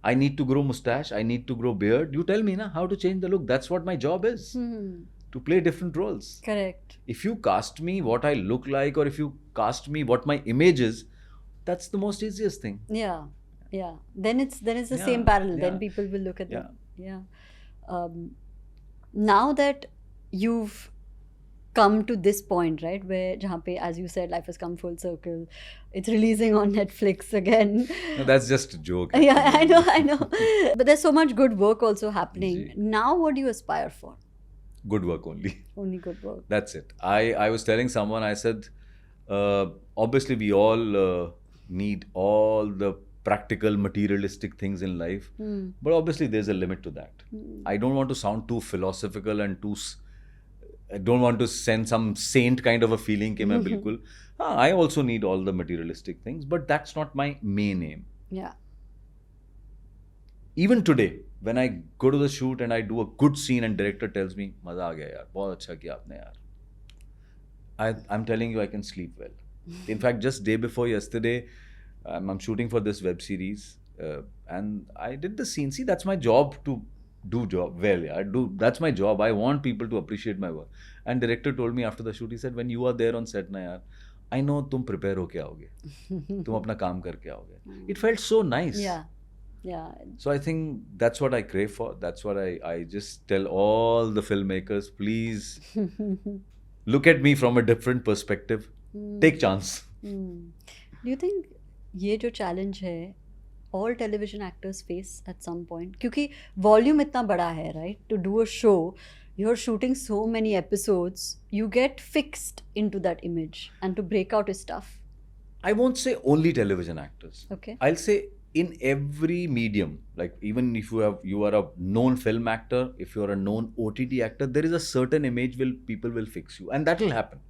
I need to grow mustache, I need to grow beard. You tell me na how to change the look. That's what my job is. To play different roles. Correct. If you cast me what I look like, or if you cast me what my image is, that's the most easiest thing. Yeah. Then it's the same parallel. Then people will look at that. Yeah. Now that you've come to this point, right, where jahan pe, as you said, life has come full circle. It's releasing on Netflix again. No, that's just a joke. Yeah, I know. But there's so much good work also happening. Now what do you aspire for? Good work only. Only good work. That's it. I was telling someone, I said, obviously we all need all the practical materialistic things in life, but obviously there's a limit to that. I don't want to sound too philosophical and I don't want to send some saint kind of a feeling कि मैं बिल्कुल I also need all the materialistic things, but that's not my main aim. Yeah. Even today when I go to the shoot and I do a good scene and director tells me मजा आ गया यार, बहुत अच्छा किया आपने यार, I'm telling you I can sleep well. In fact, just day before yesterday, I'm shooting for this web series, and I did the scene. See, that's my job to do job well. Yeah, that's my job. I want people to appreciate my work. And director told me after the shoot, he said, when you are there on set, na yaar, I know तुम prepare होके आओगे, तुम अपना काम करके आओगे. It felt so nice. Yeah. So I think that's what I crave for. That's what I just tell all the filmmakers, please look at me from a different perspective. Take chance. Do you think ये जो challenge है all television actors face at some point? क्योंकि volume इतना बड़ा है, right? To do a show, you're shooting so many episodes, you get fixed into that image, and to break out is tough. I won't say only television actors. Okay. I'll say in every medium, like even if you are a known film actor, if you are a known OTT actor, there is a certain image people will fix you, and that will happen.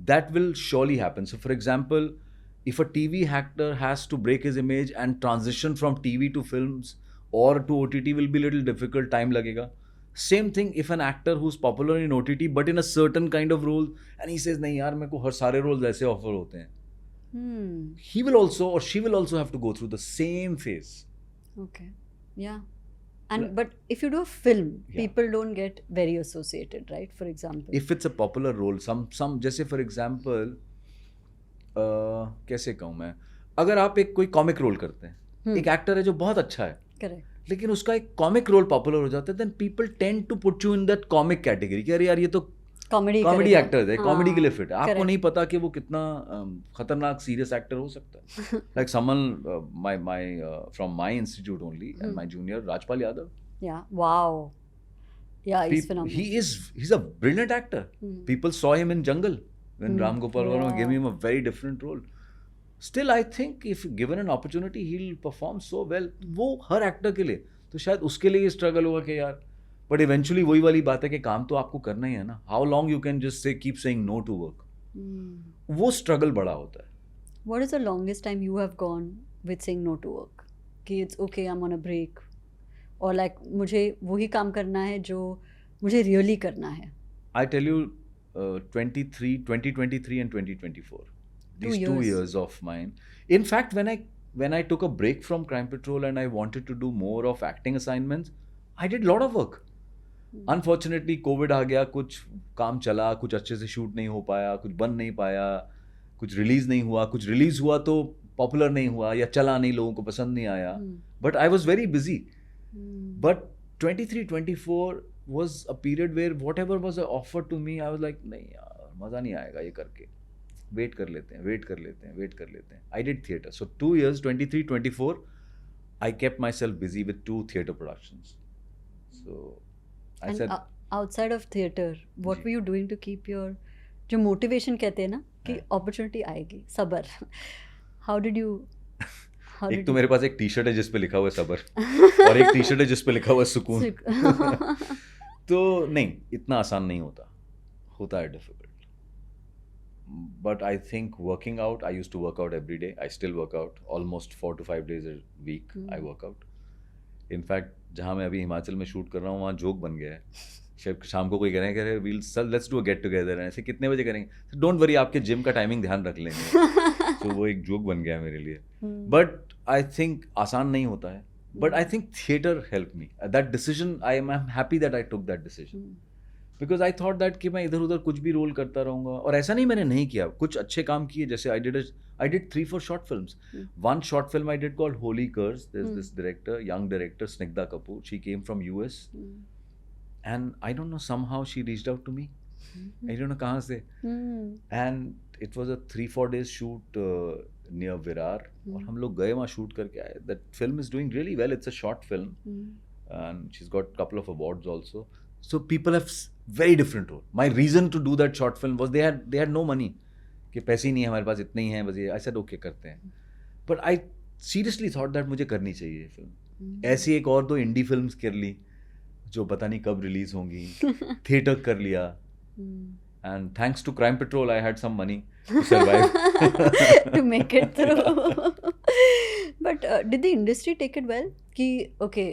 That will surely happen. So for example, if a TV actor has to break his image and transition from TV to films or to OTT will be a little difficult, time lagega. Same thing if an actor who's popular in OTT but in a certain kind of role and he says nahi yaar मेरे को हर सारे roles ऐसे offer होते हैं, he will also or she will also have to go through the same phase. Okay. Yeah. But if you do a film, people don't get very associated, right? For example, if it's a popular role, some जैसे for example, कैसे कहूँ मैं, अगर आप एक कोई comic role करते हैं, एक एक्टर है जो बहुत अच्छा है, करेक्ट, लेकिन उसका एक कॉमिक रोल पॉपुलर हो जाता है, then people tend to put you in that comic category कि अरे यार ये तो कॉमेडी एक्टर है, कॉमेडी के लिए फिट है. आपको नहीं पता कि वो कितना खतरनाक सीरियस एक्टर हो सकता है. Like someone my from my institute only and my junior Rajpal Yadav. Yeah, wow. Yeah, he's phenomenal. He's a brilliant actor. People saw him in Jungle when Ram Gopal Varma gave him a very different role. Still, I think if given an opportunity, he'll perform so well. वो हर actor के लिए तो शायद उसके लिए struggle होगा कि यार, बट इवेंचुअली वही वाली बात है कि काम तो आपको करना ही है ना. How long you can just say keep saying no to work, वो स्ट्रगल बड़ा होता है. What is the longest time you have gone with saying no to work? कि it's okay, I'm on a break. और like मुझे वही काम करना है जो मुझे रियली करना है. I tell you, 2023 and 2024, these 2 years of mine. In fact, when I took a break from Crime Patrol and I wanted to do more of acting assignments, I did lot of work. Unfortunately, COVID आ गया, कुछ काम चला, कुछ अच्छे से shoot नहीं हो पाया, कुछ बन नहीं पाया, कुछ रिलीज नहीं हुआ, कुछ रिलीज हुआ तो पॉपुलर नहीं हुआ या चला नहीं, लोगों को पसंद नहीं आया. But I was very busy. But 23-24 was a period where whatever was offered to me, I was like, नहीं यार, मज़ा नहीं आएगा ये करके. वेट कर लेते हैं. I did theatre. So 2 years, 23-24, I kept myself busy with 2 theatre productions. So I said, outside of theatre, what were you doing to keep your, जो motivation कहते हैं ना कि opportunity आएगी, सबर. How did you? एक तो मेरे पास एक टी शर्ट है जिस पे लिखा हुआ है सबर और एक टी शर्ट है जिस पे लिखा हुआ है सुकून. तो नहीं, इतना आसान नहीं होता है difficult. But I think working out, I used to work out every day. I still work out almost 4 to 5 days a week. I work out. In fact जहाँ मैं अभी हिमाचल में शूट कर रहा हूँ वहाँ जोक बन गया है. शाम को कोई कह रहे हैं कि well sir let's do a get together. ऐसे कितने बजे करेंगे? डोंट वरी, आपके जिम का टाइमिंग ध्यान रख लेंगे. तो वो एक जोक बन गया है मेरे लिए. बट आई थिंक आसान नहीं होता है. But I think theatre help me. That decision, I am happy that I took that decision, because I thought that कि मैं इधर उधर कुछ भी रोल करता रहूँगा. और ऐसा नहीं मैंने नहीं किया, कुछ अच्छे काम किए. जैसे I did 3-4 short films. One short film I did called Holy Curse. There's this director, young director, Snigdha Kapoor. She came from US. And I don't know, somehow she reached out to me. I don't know kahan se. And it was a 3-4 days shoot near Virar. और हम लोग गए वहाँ shoot करके आए. That film is doing really well. It's a short film. And she's got a couple of awards also. So people have very different role. My reason to do that short film was they had no money. कि पैसे ही नहीं है हमारे पास, इतने ही हैं बस. ये I said okay करते हैं. But I seriously thought that मुझे करनी चाहिए ये फिल्म. ऐसी एक और 2 इंडी फिल्म्स कर ली जो पता नहीं कब रिलीज होंगी. थिएटर कर लिया. And thanks to Crime Patrol, I had some money to survive. To make it through. But did the industry take it well? कि okay,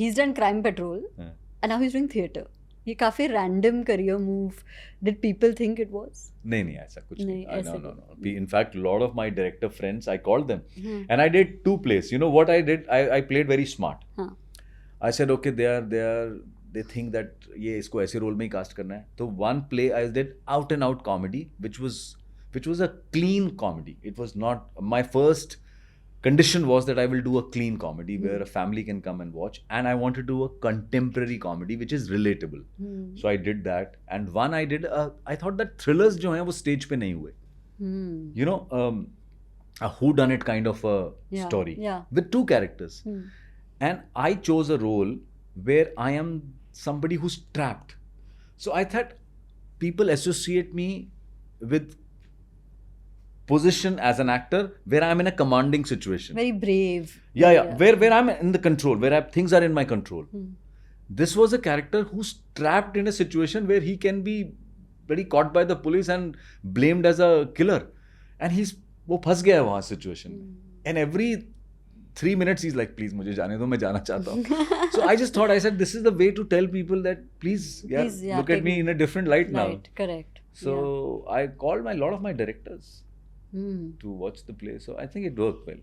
he's done Crime Patrol and now he's doing theatre. ये काफी random career move. Did people think it was? नहीं ऐसा कुछ नहीं. No. In fact, a lot of my director friends, I called them and I did 2 plays. You know what I did? I played very smart. I said okay, they think that ये इसको ऐसे role में ही cast करना है. तो one play I did out and out comedy, which was a clean comedy. It was not, my first condition was that I will do a clean comedy where a family can come and watch, and I want to do a contemporary comedy which is relatable. So I did that, and one I did I thought that thrillers जो हैं वो stage पे नहीं हुए. You know, a whodunit kind of a story with 2 characters. And I chose a role where I am somebody who's trapped. So I thought people associate me with position as an actor where I'm in a commanding situation. Very brave. Yeah. Where I'm in the control, where things are in my control. This was a character who's trapped in a situation where he can be very caught by the police and blamed as a killer. And वो फंस गया है वहाँ situation. And every 3 minutes he's like, please मुझे जाने दो, मैं जाना चाहता हूँ. So I just thought, I said, this is the way to tell people that please look at me in a different light now. Right, correct. So I called a lot of my directors to watch the play. So I think it worked well.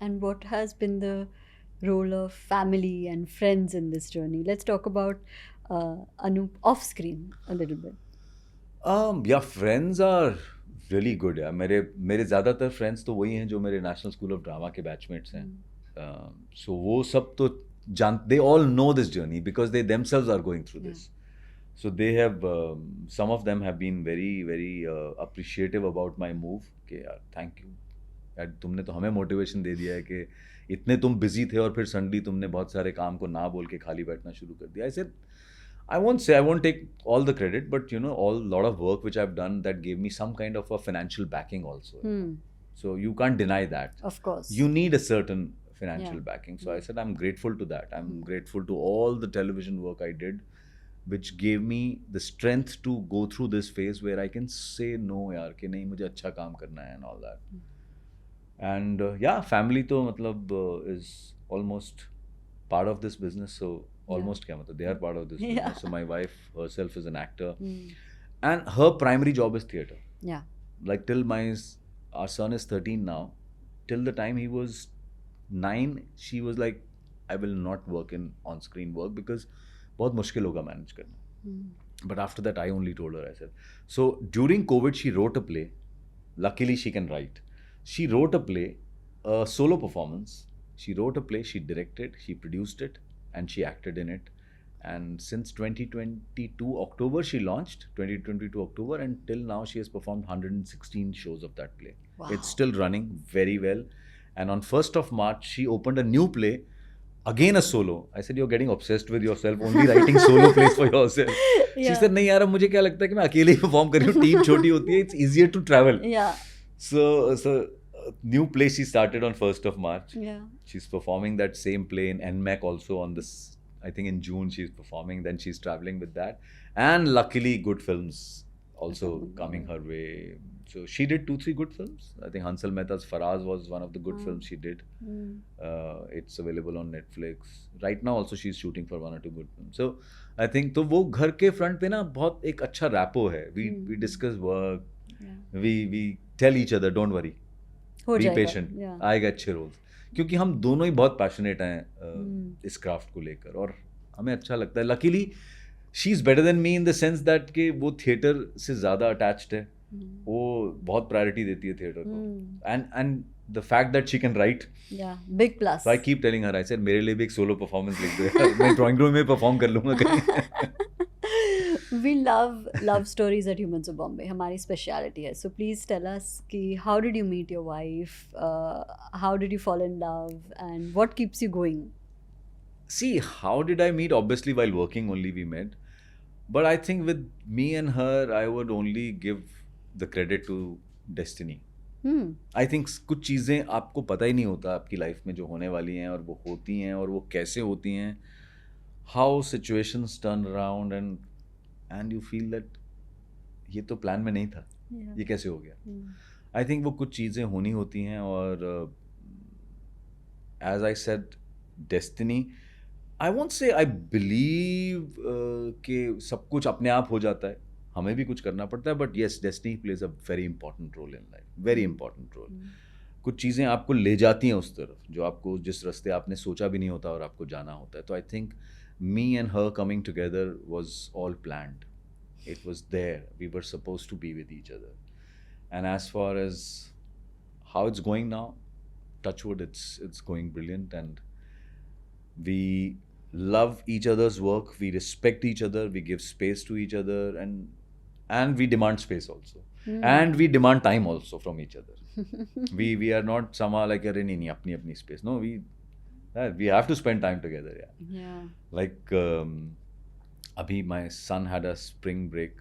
And what has been the role of family and friends in this journey? Let's talk about Anup off screen a little bit. Yeah, friends are really good यार. मेरे ज़्यादातर friends तो वही हैं जो मेरे national school of drama के batchmates हैं. So वो सब तो they all know this journey because they themselves are going through this. So they have, some of them have been very, very appreciative about my move. कि यार thank you. यार तुमने तो हमें मोटिवेशन दे दिया है कि इतने तुम बिजी थे और फिर सडनली तुमने बहुत सारे काम को ना बोल के खाली बैठना शुरू कर दिया. I said, I won't take all the credit, but lot of work which I've done that gave me some kind of a financial backing also. So you can't deny that. Of course. You need a certain financial backing. So I said, I'm grateful to that. I'm grateful to all the television work I did, which gave me the strength to go through this phase where I can say no यार कि नहीं मुझे अच्छा काम करना है and all that. And family तो मतलब is almost part of this business. So almost क्या मतलब they are part of this business. So my wife herself is an actor, and her primary job is theatre. Yeah. Like till our son is 13 now. Till the time he was 9, she was like, I will not work in on-screen work because बहुत मुश्किल होगा manage करना. But after that, I only told her, I said. So during COVID, she wrote a play. Luckily, she can write. She wrote a play, a solo performance. She wrote a play, she directed, she produced it, and she acted in it. And since 2022 October, she launched, 2022 October, and till now she has performed 116 shows of that play. Wow. It's still running very well. And on 1st of March, she opened a new play, again a solo. I said, you're getting obsessed with yourself, only writing solo plays for yourself. She said, नहीं यार अब मुझे क्या लगता है कि मैं अकेले ही परफॉर्म कर रही हूँ, टीम छोटी होती है, it's easier to travel. Yeah. So new play she started on 1st of March. Yeah. She's performing that same play in NMAC also on this, I think in June she's performing, then she's traveling with that. And luckily good films also coming her way. So she did 2-3 good films. I think Hansal Mehta's Faraz was one of the good films she did. It's available on Netflix. Right now also she's shooting for 1 or 2 good films. So I think तो वो घर के front पे ना बहुत एक अच्छा rapport है. We discuss work. We tell each other, don't worry. Be patient. आएगा अच्छे रोल्स. क्योंकि हम दोनों ही बहुत पैशनेट हैं इस क्राफ्ट को लेकर और हमें अच्छा लगता है. Luckily she is better than me in the sense that कि वो थिएटर से ज़्यादा अटैच्ड है. वो बहुत प्रायोरिटी देती है थिएटर को. And the fact that she can write, big plus. I keep telling her, I said मेरे लिए भी एक सोलो परफॉर्मेंस लिख दो यार, मैं ड्राइंग रूम में परफॉर्म कर लूँगा कहीं. We love stories at Humans of Bombay. हमारी speciality है. So please tell us कि how did you meet your wife? How did you fall in love? And what keeps you going? See, how did I meet? Obviously, while working only we met. But I think with me and her, I would only give the credit to destiny. I think कुछ चीज़ें आपको पता ही नहीं होता आपकी life में जो होने वाली हैं और वो होती हैं और वो कैसे होती हैं. How situations turn around and you feel that ये तो प्लान में नहीं था, ये कैसे हो गया. I think वो कुछ चीज़ें होनी होती हैं और as I said, destiny. I won't say I believe कि सब कुछ अपने आप हो जाता है, हमें भी कुछ करना पड़ता है. But yes, destiny plays a very important role in life, very important role. कुछ चीज़ें आपको ले जाती हैं उस तरफ जो आपको जिस रास्ते आपने सोचा भी नहीं होता और आपको जाना होता है. तो I think me and her coming together was all planned. It was there. We were supposed to be with each other. And as far as how it's going now, touch wood, it's going brilliant. And we love each other's work. We respect each other. We give space to each other. And we demand space also. And we demand time also from each other. we are not somehow like अरे नहीं अपनी space. No, we have to spend time together. Yeah. Like abhi my son had a spring break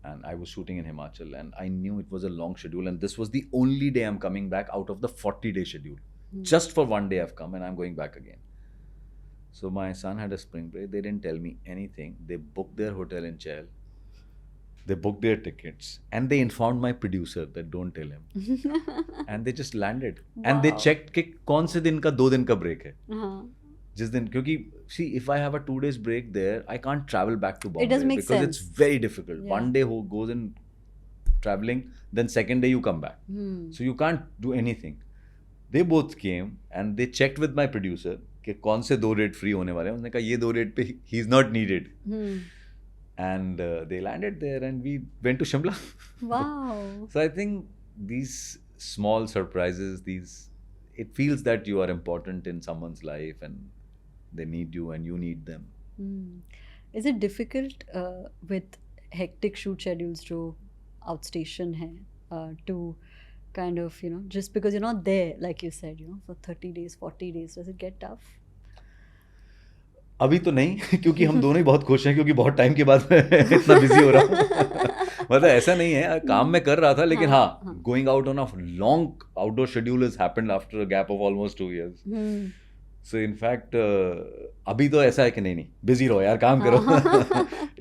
and I was shooting in Himachal and I knew it was a long schedule and this was the only day I'm coming back out of the 40-day schedule. Just for one day I've come and I'm going back again. So my son had a spring break. They didn't tell me anything. They booked their hotel in Chel. They booked their tickets and they informed my producer that don't tell him. And they just landed. Wow. And they checked कि कौन से दिन का 2 दिन का break है. जिस दिन क्योंकि see if I have a 2 days break there, I can't travel back to Bombay. It doesn't make because sense. It's very difficult. Yeah. One day goes in traveling, then second day you come back. So you can't do anything. They both came and they checked with my producer कि कौन से 2 rate free होने वाले हैं. उसने कहा ये 2 rate पे he is not needed. And they landed there and we went to Shimla. Wow. So I think these small surprises, it feels that you are important in someone's life and they need you and you need them. Is it difficult with hectic shoot schedules जो outstation है to kind of, just because you're not there, like you said, for 30 days, 40 days, does it get tough? अभी तो नहीं, क्योंकि हम दोनों ही बहुत खुश हैं, क्योंकि बहुत टाइम के बाद मैं इतना बिजी हो रहा हूँ. मतलब ऐसा नहीं है, काम मैं कर रहा था, लेकिन हाँ, going out on a long outdoor schedule has happened after a gap of almost 2 years. So in fact अभी तो ऐसा है कि नहीं बिजी रहो यार, काम करो.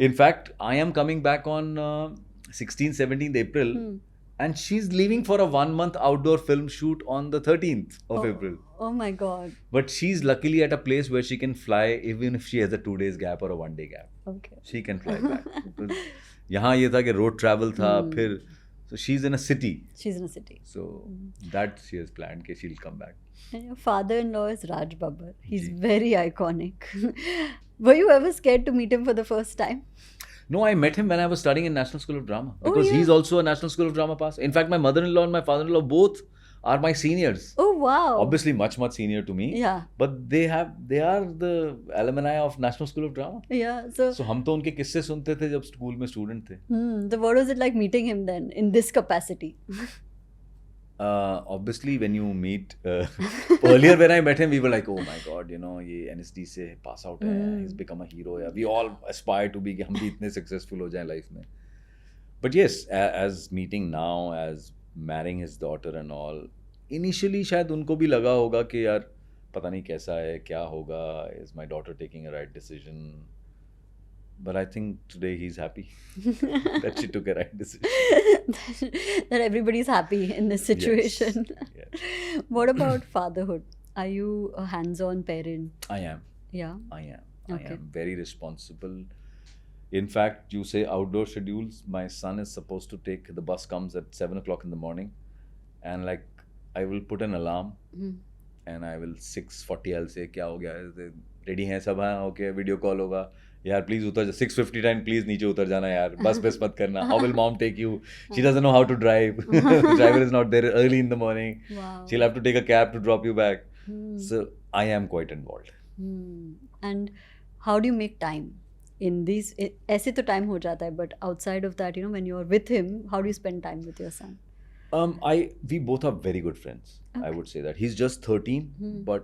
In fact I am coming back on 16-17 April. And she's leaving for a 1-month outdoor film shoot on the 13th of April. Oh my God. But she's luckily at a place where she can fly even if she has a 2 days gap or a 1 day gap. Okay. She can fly back. यहाँ ये था कि road travel था, फिर so she's in a city. She's in a city. So that she has planned कि she'll come back. And your father-in-law is Raj Babbar. He's very iconic. Were you ever scared to meet him for the first time? No, I met him when I was studying in National School of Drama. Because he's also a National School of Drama pass. In fact, my mother-in-law and my father-in-law both are my seniors. Oh, wow. Obviously much senior to me. Yeah. But they are the alumni of National School of Drama. Yeah. So हम तो उनके किस्से सुनते थे जब school में student थे. So what was it like meeting him then in this capacity? Obviously when you meet earlier when I met him we were like, oh my god, ये NSD से pass out है, he's become a hero. Yeah. We all aspire to be, हम भी इतने successful हो जाएं life में. But yes, as meeting now, as marrying his daughter and all, initially शायद उनको भी लगा होगा कि यार पता नहीं कैसा है, क्या होगा, is my daughter taking a right decision? But I think today he's happy that she took a right decision. That everybody's happy in this situation. Yes. What about fatherhood? Are you a hands-on parent? I am. Yeah. I am. Okay. I am very responsible. In fact, you say outdoor schedules. My son is supposed to take, the bus comes at 7 o'clock in the morning. And like, I will put an alarm. And I will 6:40 I'll say, क्या हो गया? Ready हैं सब? हाँ, okay, video call होगा. यार please उतर जा, 6:59 प्लीज नीचे उतर जाना यार, बस मत करना. How will mom take you? She doesn't know how to drive. The driver is not there early in the morning. Wow. She'll have to take a cab to drop you back. So I am quite involved. And how do you make time in these? ऐसे तो time हो जाता है, but outside of that, when you're with him, how do you spend time with your son? We both are very good friends. Okay. I would say that he's just 13, but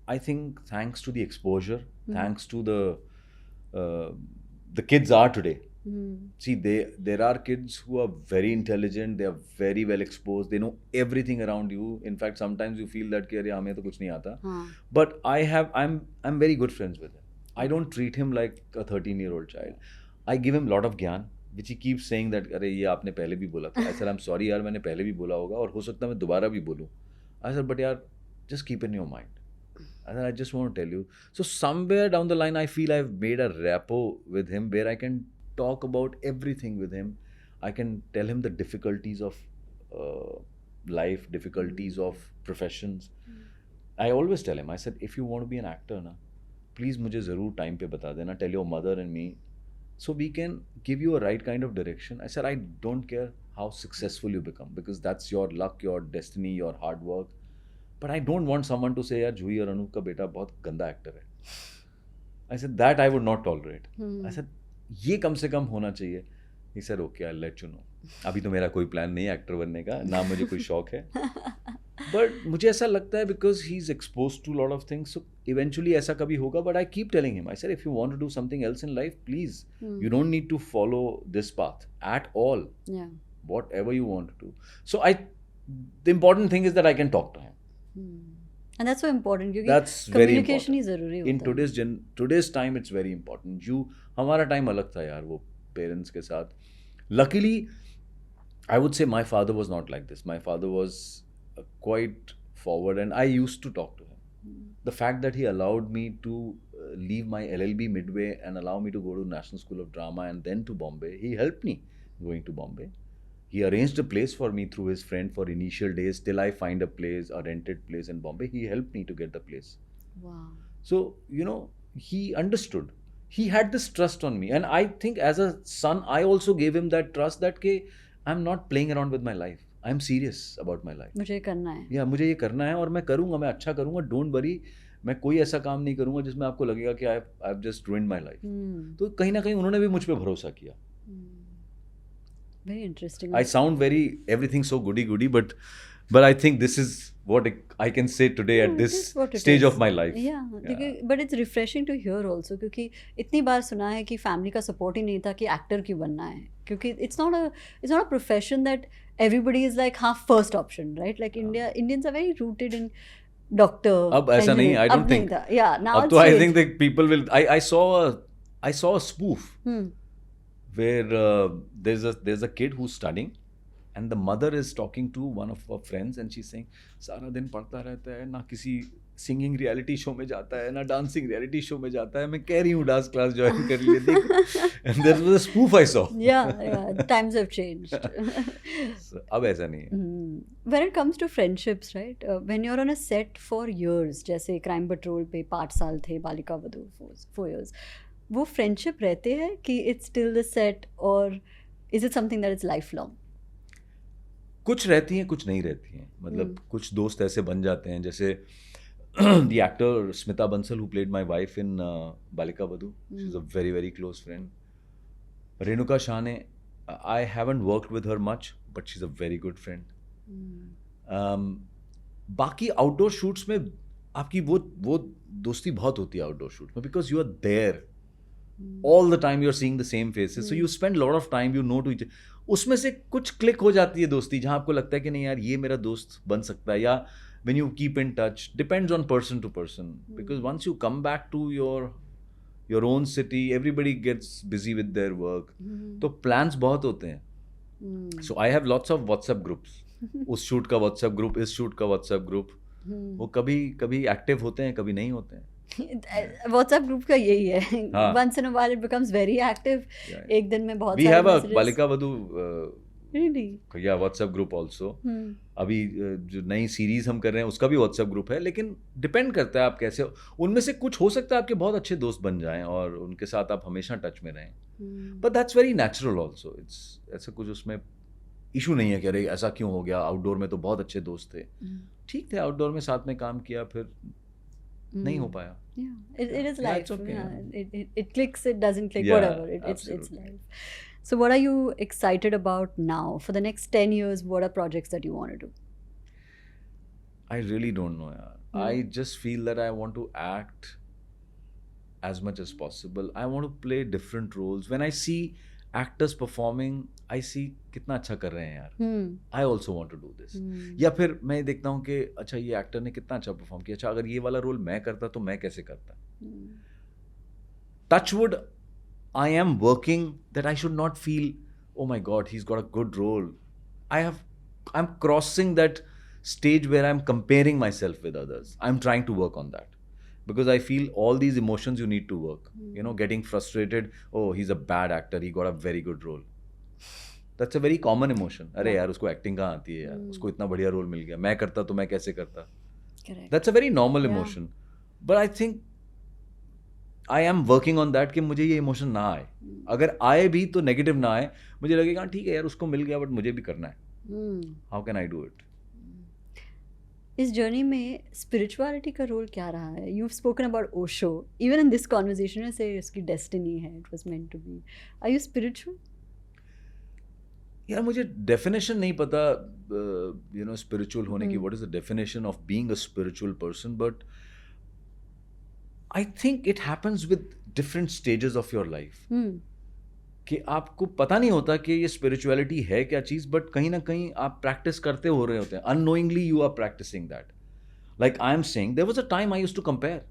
I think thanks to the exposure, thanks to the kids are today. See, there are kids who are very intelligent, they are very well exposed, they know everything around you. In fact, sometimes you feel that कि अरे हमें तो कुछ नहीं आता. But I'm very good friends with him. I don't treat him like a 13-year-old child. I give him a lot of ज्ञान, which he keeps saying that अरे ये आपने पहले भी बोला था. I said, I'm sorry यार, मैंने पहले भी बोला होगा और हो सकता है मैं दोबारा भी बोलूँ. I said, but यार, just keep in your mind. And I just want to tell you. So somewhere down the line, I feel I've made a rapport with him where I can talk about everything with him. I can tell him the difficulties of life, difficulties of professions. I always tell him, I said, if you want to be an actor, na, please मुझे ज़रूर time पे बता देना. Tell your mother and me, so we can give you a right kind of direction. I said, I don't care how successful you become because that's your luck, your destiny, your hard work. But I don't want someone to say, यार जूही और अनूप का बेटा बहुत गंदा actor है. I said, that I would not tolerate. I said, ये कम से कम होना चाहिए. He said, okay, I'll let you know. अभी तो मेरा कोई प्लान नहीं है एक्टर बनने का, ना मुझे कोई शौक है. But मुझे ऐसा लगता है because he's exposed to a lot of things, so eventually ऐसा कभी होगा. But I keep telling him, I said, if you want to do something else in life, please, you don't need to follow this path at all. Yeah. Whatever you want to do. So the important thing is that I can talk to him. And that's so important क्योंकि that's communication ही ज़रूरी होता है. In today's time it's very important. हमारा time अलग था यार वो parents के साथ. Luckily, I would say my father was not like this. My father was quite forward and I used to talk to him. The fact that he allowed me to leave my LLB midway and allow me to go to National School of Drama and then to Bombay, he helped me going to Bombay. He arranged a place for me through his friend for initial days till I find a place, a rented place in Bombay. He helped me to get the place. Wow. So, he understood. he had this trust on me, and I think as a son I also gave him that trust that ke I'm not playing around with my life, I'm serious about my life. मुझे करना है. Yeah, मुझे ये करना है और मैं करूँगा, मैं अच्छा करूँगा, don't worry. मैं कोई ऐसा काम नहीं करूँगा जिसमें आपको लगेगा कि I've just ruined my life. तो कहीं ना कहीं उन्होंने भी मुझ पे भरोसा किया. Very interesting. I sound very everything so goody, but I think this is what I can say today at this stage of my life. Yeah. But it's refreshing to hear also, क्योंकि इतनी बार सुना है कि family का support ही नहीं था कि actor क्यों बनना है, क्योंकि it's not a profession that everybody is like हाँ first option, right? Like Indians are very rooted in doctor. अब ऐसा नहीं, I don't think. Yeah, now अब तो I think that people will. I saw a spoof where there's a kid who's studying. And the mother is talking to one of her friends and she's saying, सारा दिन पढ़ता रहता है, ना किसी singing reality show में जाता है, ना डांसिंग रियलिटी शो में जाता है, मैं कह रही हूँ डांस क्लास ज्वाइन कर ले देख. And there was a spoof I saw. Yeah, times have changed. So, अब ऐसा नहीं है. When it comes to friendships, right? When you're on a set for years, जैसे क्राइम पेट्रोल पे 5 साल थे, बालिका वधू 4 years, वो फ्रेंडशिप रहते हैं कि it's still the set, or is it something that is lifelong? कुछ रहती हैं, कुछ नहीं रहती हैं. मतलब कुछ दोस्त ऐसे बन जाते हैं, जैसे the actor Smita Bansal who played my wife in Balika Vadhu, she's a very very close friend. Renuka Shane, I haven't worked with her much, but she's a very good friend. बाकी outdoor shoots में आपकी वो दोस्ती बहुत होती है outdoor shoot में, because you are there all the time, you're seeing the same faces, so you spend a lot of time, you know to each. उसमें से कुछ क्लिक हो जाती है दोस्ती, जहाँ आपको लगता है कि नहीं यार ये मेरा दोस्त बन सकता है, या when you keep in touch, depends on person to person, because once you come back to your own city, everybody gets busy with their work, तो plans बहुत होते हैं. So I have lots of WhatsApp groups. उस shoot का WhatsApp group, इस shoot का WhatsApp group, वो कभी एक्टिव होते हैं, कभी नहीं होते हैं. WhatsApp group का यही है. Once in a while it becomes very active. एक दिन में बहुत सारे messages. We have a Balika Vadhu really? Yeah, WhatsApp group also. अभी जो नई सीरीज हम कर रहे हैं उसका भी WhatsApp group है, लेकिन डिपेंड करता है आप कैसे. उनमें से कुछ हो सकता है आपके बहुत अच्छे दोस्त बन जाएं और उनके साथ आप हमेशा टच में रहें. But that's very natural also. ऐसा कुछ उसमें इशू नहीं है कि अरे ऐसा क्यों हो गया, आउटडोर में तो बहुत अच्छे दोस्त थे. ठीक थे, आउटडोर में साथ में काम किया, फिर नहीं हो पाया. It is life. It's okay. It clicks, it doesn't click, whatever. It's life. So what are you excited about now? For the next 10 years, what are projects that you want to do? I really don't know. I just feel that I want to act as much as possible. I want to play different roles. When I see actors performing, I see कितना अच्छा कर रहे हैं यार. I also want to do this. या फिर मैं देखता हूँ कि अच्छा ये एक्टर ने कितना अच्छा परफॉर्म किया, अच्छा अगर ये वाला रोल मैं करता तो मैं कैसे करता. Touchwood, I am working that I should not feel, oh my God, he's got a good role. I'm crossing that stage where I'm comparing myself with others. I'm trying to work on that. Because I feel all these emotions you need to work. You know, getting frustrated, oh, he's a bad actor, he got a very good role. That's a very common emotion. अरे यार उसको acting कहाँ आती है यार, उसको इतना बढ़िया रोल मिल गया, मैं करता तो मैं कैसे करता. That's a very normal emotion. But I think I am working on that कि मुझे ये इमोशन ना आए. अगर आए भी तो नेगेटिव ना आए, मुझे लगेगा ठीक है यार उसको मिल गया बट मुझे भी करना है. How can I do it? इस जर्नी में स्पिरिचुअलिटी का रोल क्या रहा है? You've spoken about Osho. Even in this conversation, you say इसकी डेस्टिनी है, it was meant to be. Are you spiritual? यार मुझे डेफिनेशन नहीं पता यू नो स्पिरिचुअल होने की. What is the definition of being a spiritual person, but I think it happens with different stages of your life. कि आपको पता नहीं होता कि ये स्पिरिचुअलिटी है क्या चीज़, बट कहीं ना कहीं आप प्रैक्टिस करते हो रहे होते हैं. Unknowingly you are practising that. Like I am saying there was a time I used to compare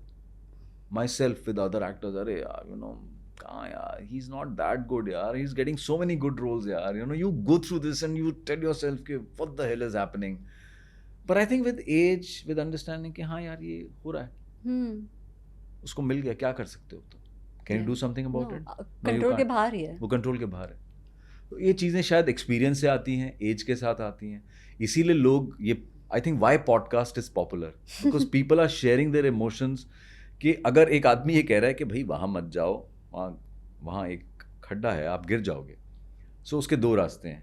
myself with other actors. अरे यार यू नो कहाँ यार, he is not that good यार, he is getting so many good roles यार. You know you go through this and you tell yourself कि what the hell is happening. But I think with age, with understanding कि हाँ यार ये हो रहा है, उसको मिल गया, क्या कर सकते हो. तो can you do something about it? Control के बाहर ही है वो, कंट्रोल के बाहर है. तो ये चीज़ें शायद एक्सपीरियंस से आती हैं, एज के साथ आती हैं. इसीलिए लोग ये, I think why podcast is popular, because people are sharing their emotions. कि अगर एक आदमी ये कह रहा है कि भाई वहाँ मत जाओ, वहाँ एक खड्डा है, आप गिर जाओगे. सो उसके दो रास्ते हैं,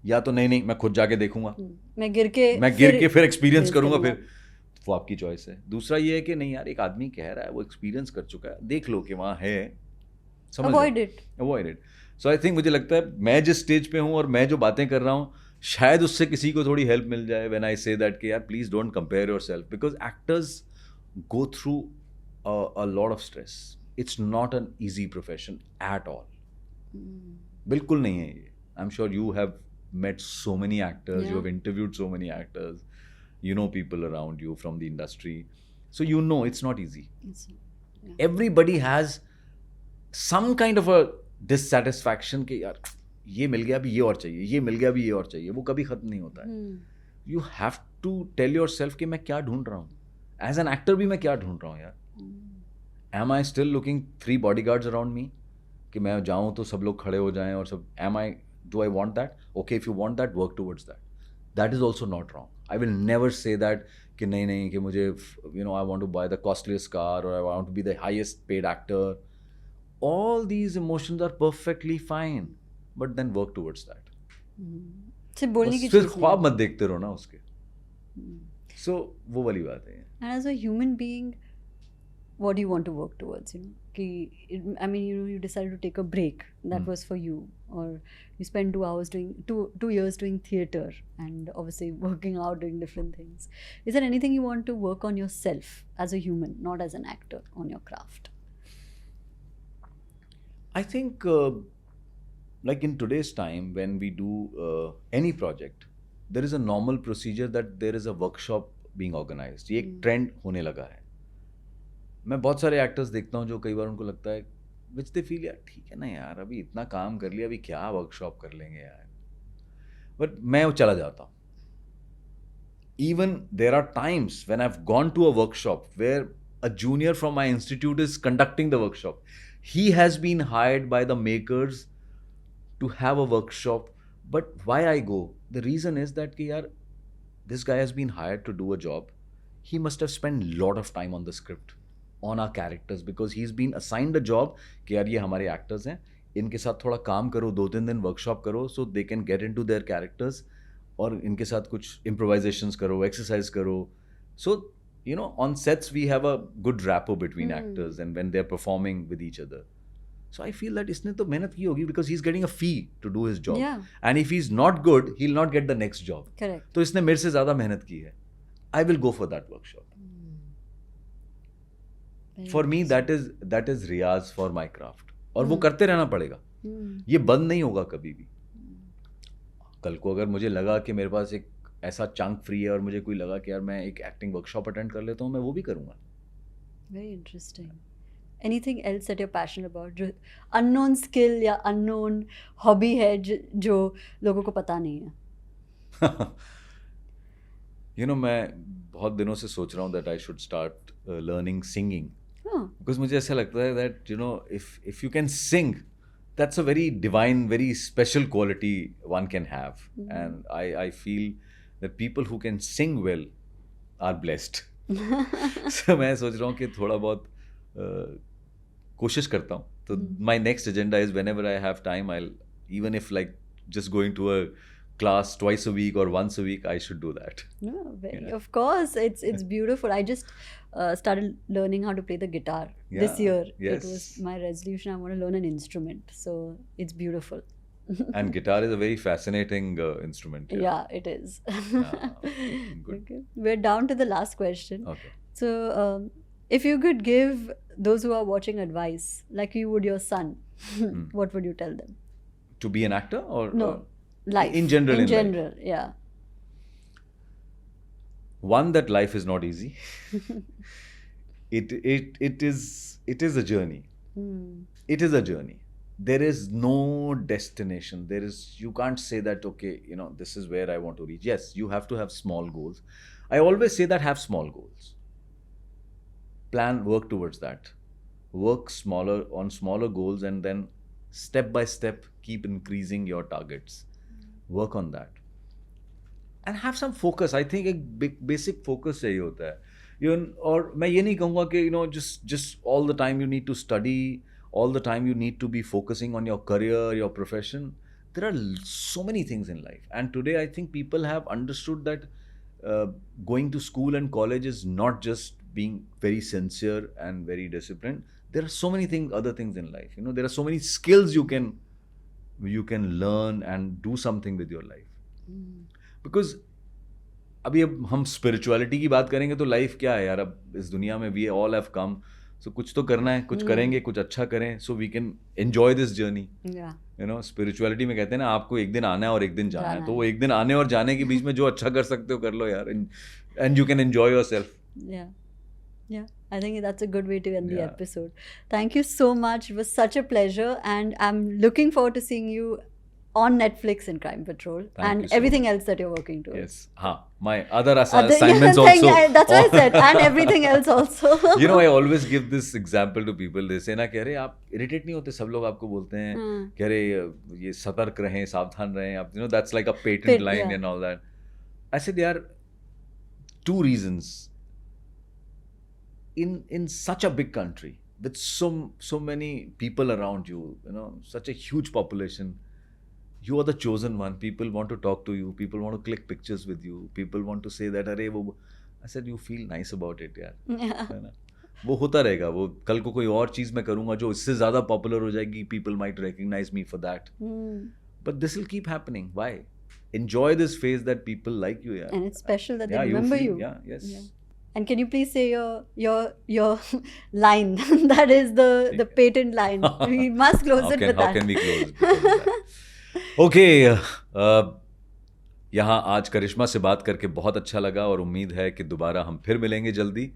या तो नहीं मैं खुद जाके देखूंगा, मैं गिर के फिर एक्सपीरियंस करूंगा, फिर वो आपकी चॉइस है. दूसरा ये है कि नहीं यार, एक आदमी कह रहा है, वो एक्सपीरियंस कर चुका है, देख लो कि वहाँ है, avoid it. So I think मुझे लगता है मैं जिस स्टेज पे हूँ और मैं जो बातें कर रहा हूँ, शायद उससे किसी को थोड़ी हेल्प मिल जाए व्हेन आई से दैट कि यार please don't compare yourself, because actors go through a lot of stress. It's not an easy profession at all. बिल्कुल नहीं है ये. I am sure you have met so many actors, you have interviewed so many actors, you know people around you from the industry, so you know it's not easy. Everybody has some kind of a dissatisfaction कि यार ये मिल गया अभी ये और चाहिए, ये मिल गया अभी ये और चाहिए. वो कभी खत्म नहीं होता है. You have to tell yourself कि मैं क्या ढूंढ रहा हूँ. As an actor भी मैं क्या ढूंढ रहा हूँ यार. Am I still looking 3 bodyguards around me कि मैं जाऊँ तो सब लोग खड़े हो जाएं और सब. Do I want that? Okay, if you want that, work towards that. That is also not wrong. I will never say that कि नहीं कि मुझे I want to buy the costliest car or I want to be the highest paid actor. All these emotions are perfectly fine, but then work towards that. सिर्फ बोलने की फिर ख्वाब मत देखते रहो ना उसके. So वो वाली बात है. And as a human being, what do you want to work towards? You decided to take a break. That was for you, or you spent 2 hours doing 2 years doing theater and obviously working out, doing different things. Is there anything you want to work on yourself as a human, not as an actor, on your craft? I think like in today's time, when we do any project, there is a normal procedure that there is a workshop being organized. ये एक trend होने लगा है. मैं बहुत सारे actors देखता हूँ जो कई बार उनको लगता है विच दे फील यार ठीक है ना यार, अभी इतना काम कर लिया, अभी क्या वर्कशॉप कर लेंगे यार. बट मैं वो चला जाता हूँ. Even there are times when I have gone to a workshop where a junior from my institute is conducting the workshop. He has been hired by the makers to have a workshop. But why I go, the reason is that कि यार this guy has been hired to do a job. He must have spend lot of time on the script, on our characters, because he's been assigned a job कि यार ये हमारे actors हैं, इनके साथ थोड़ा काम करो, 2-3 दिन वर्कशॉप करो, so they can get into their characters, और इनके साथ कुछ improvisations करो, exercise करो. So on sets we have a good rapport between actors and when they're performing with each other. So I feel that इसने तो मेहनत की होगी because he's getting a fee to do his job. And if he's not good, he'll not get the next job. Correct. तो इसने मेरे से ज़्यादा मेहनत की है. I will go for that workshop. For me that is Riyaz for my craft. और वो करते रहना पड़ेगा. ये बंद नहीं होगा कभी भी. कल को अगर मुझे लगा कि मेरे पास एक ऐसा चंक फ्री है और मुझे कोई लगा कि यार मैं एक एक्टिंग वर्कशॉप अटेंड कर लेता हूँ, मैं वो भी करूँगा. Very interesting. Anything else that you're passionate about? जो unknown skill या unknown hobby है जो लोगों को पता नहीं है? मैं बहुत दिनों से सोच रहा हूँ that I should start learning singing. Because मुझे ऐसा लगता है that if you can sing, that's a very divine, very special quality one can have. And I feel that people who can sing well are blessed. So मैं सोच रहा हूँ कि थोड़ा बहुत कोशिश करता हूँ. तो my next agenda is whenever I have time, I'll, even if like just going to a class twice a week or once a week, I should do that. No, of course, it's beautiful. I just started learning how to play the guitar this year. Yes. It was my resolution. I want to learn an instrument, so it's beautiful. And guitar is a very fascinating instrument. Yeah, it is. Good. Okay. We're down to the last question. Okay. So, if you could give those who are watching advice, like you would your son, what would you tell them? To be an actor or no? Life. In general. In general, yeah. One, that life is not easy. It is a journey. It is a journey. There is no destination. You can't say that, okay, this is where I want to reach. Yes, you have to have small goals. I always say that have small goals. Work towards that. Work on smaller goals, and then step by step keep increasing your targets. Work on that. And have some focus. I think एक basic focus चाहिए होता है. और मैं ये नहीं कहूँगा कि just all the time you need to study all the time you need to be focusing on your career, your profession. There are so many things in life, and today I think people have understood that going to school and college is not just being very sincere and very disciplined. There are so many things, other things in life. You know, there are so many skills you can learn and do something with your life. Because अभी अब हम spirituality की बात करेंगे तो life क्या है यार, अब इस दुनिया में we all have come, so कुछ तो करना है, कुछ करेंगे, कुछ अच्छा करें, so we can enjoy this journey. You know, spirituality में कहते हैं ना, आपको एक दिन आना है और एक दिन जाना है, तो वो एक दिन आने और जाने के बीच में जो अच्छा कर सकते हो कर लो यार, and you can enjoy yourself. Yeah, I think that's a good way to end the episode. Thank you so much. It was such a pleasure, and I'm looking forward to seeing you on Netflix in Crime Patrol and everything else that you're working towards. Yes. My other assignments also. That's what I said. And everything else also. You know, I always give this example to people. They say ना, कह रहे आप irritate नहीं होते, सब लोग आपको बोलते हैं, कह रहे ये सतर्क रहें, सावधान रहें, आप, you know, that's like a patent line and all that. I said there are two reasons. In such a big country with so many people around you, you know, such a huge population, you are the chosen one. People want to talk to you, people want to click pictures with you, people want to say that अरे वो, I said you feel nice about it यार, है ना, वो होता रहेगा. वो कल को कोई और चीज़ मैं करूँगा जो इससे ज़्यादा पॉपुलर हो जाएगी, people might recognize me for that, but this will keep happening. Why? Enjoy this phase that people like you, yeah, and it's special that they remember you. Yeah, yes. Yeah. And can you please say your line? That is the patent line. We must close it with that. How can we close it with that? Okay. यहाँ आज करिश्मा से बात करके बहुत अच्छा लगा, और उम्मीद है कि दोबारा हम फिर मिलेंगे जल्दी.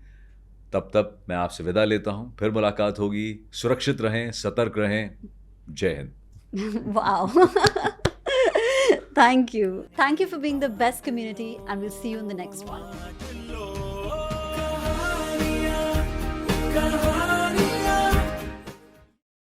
तब तक मैं आपसे विदा लेता हूँ. फिर मुलाकात होगी. सुरक्षित रहें, सतर्क रहें. जय Hind. Wow. Thank you. Thank you for being the best community, and we'll see you in the next one.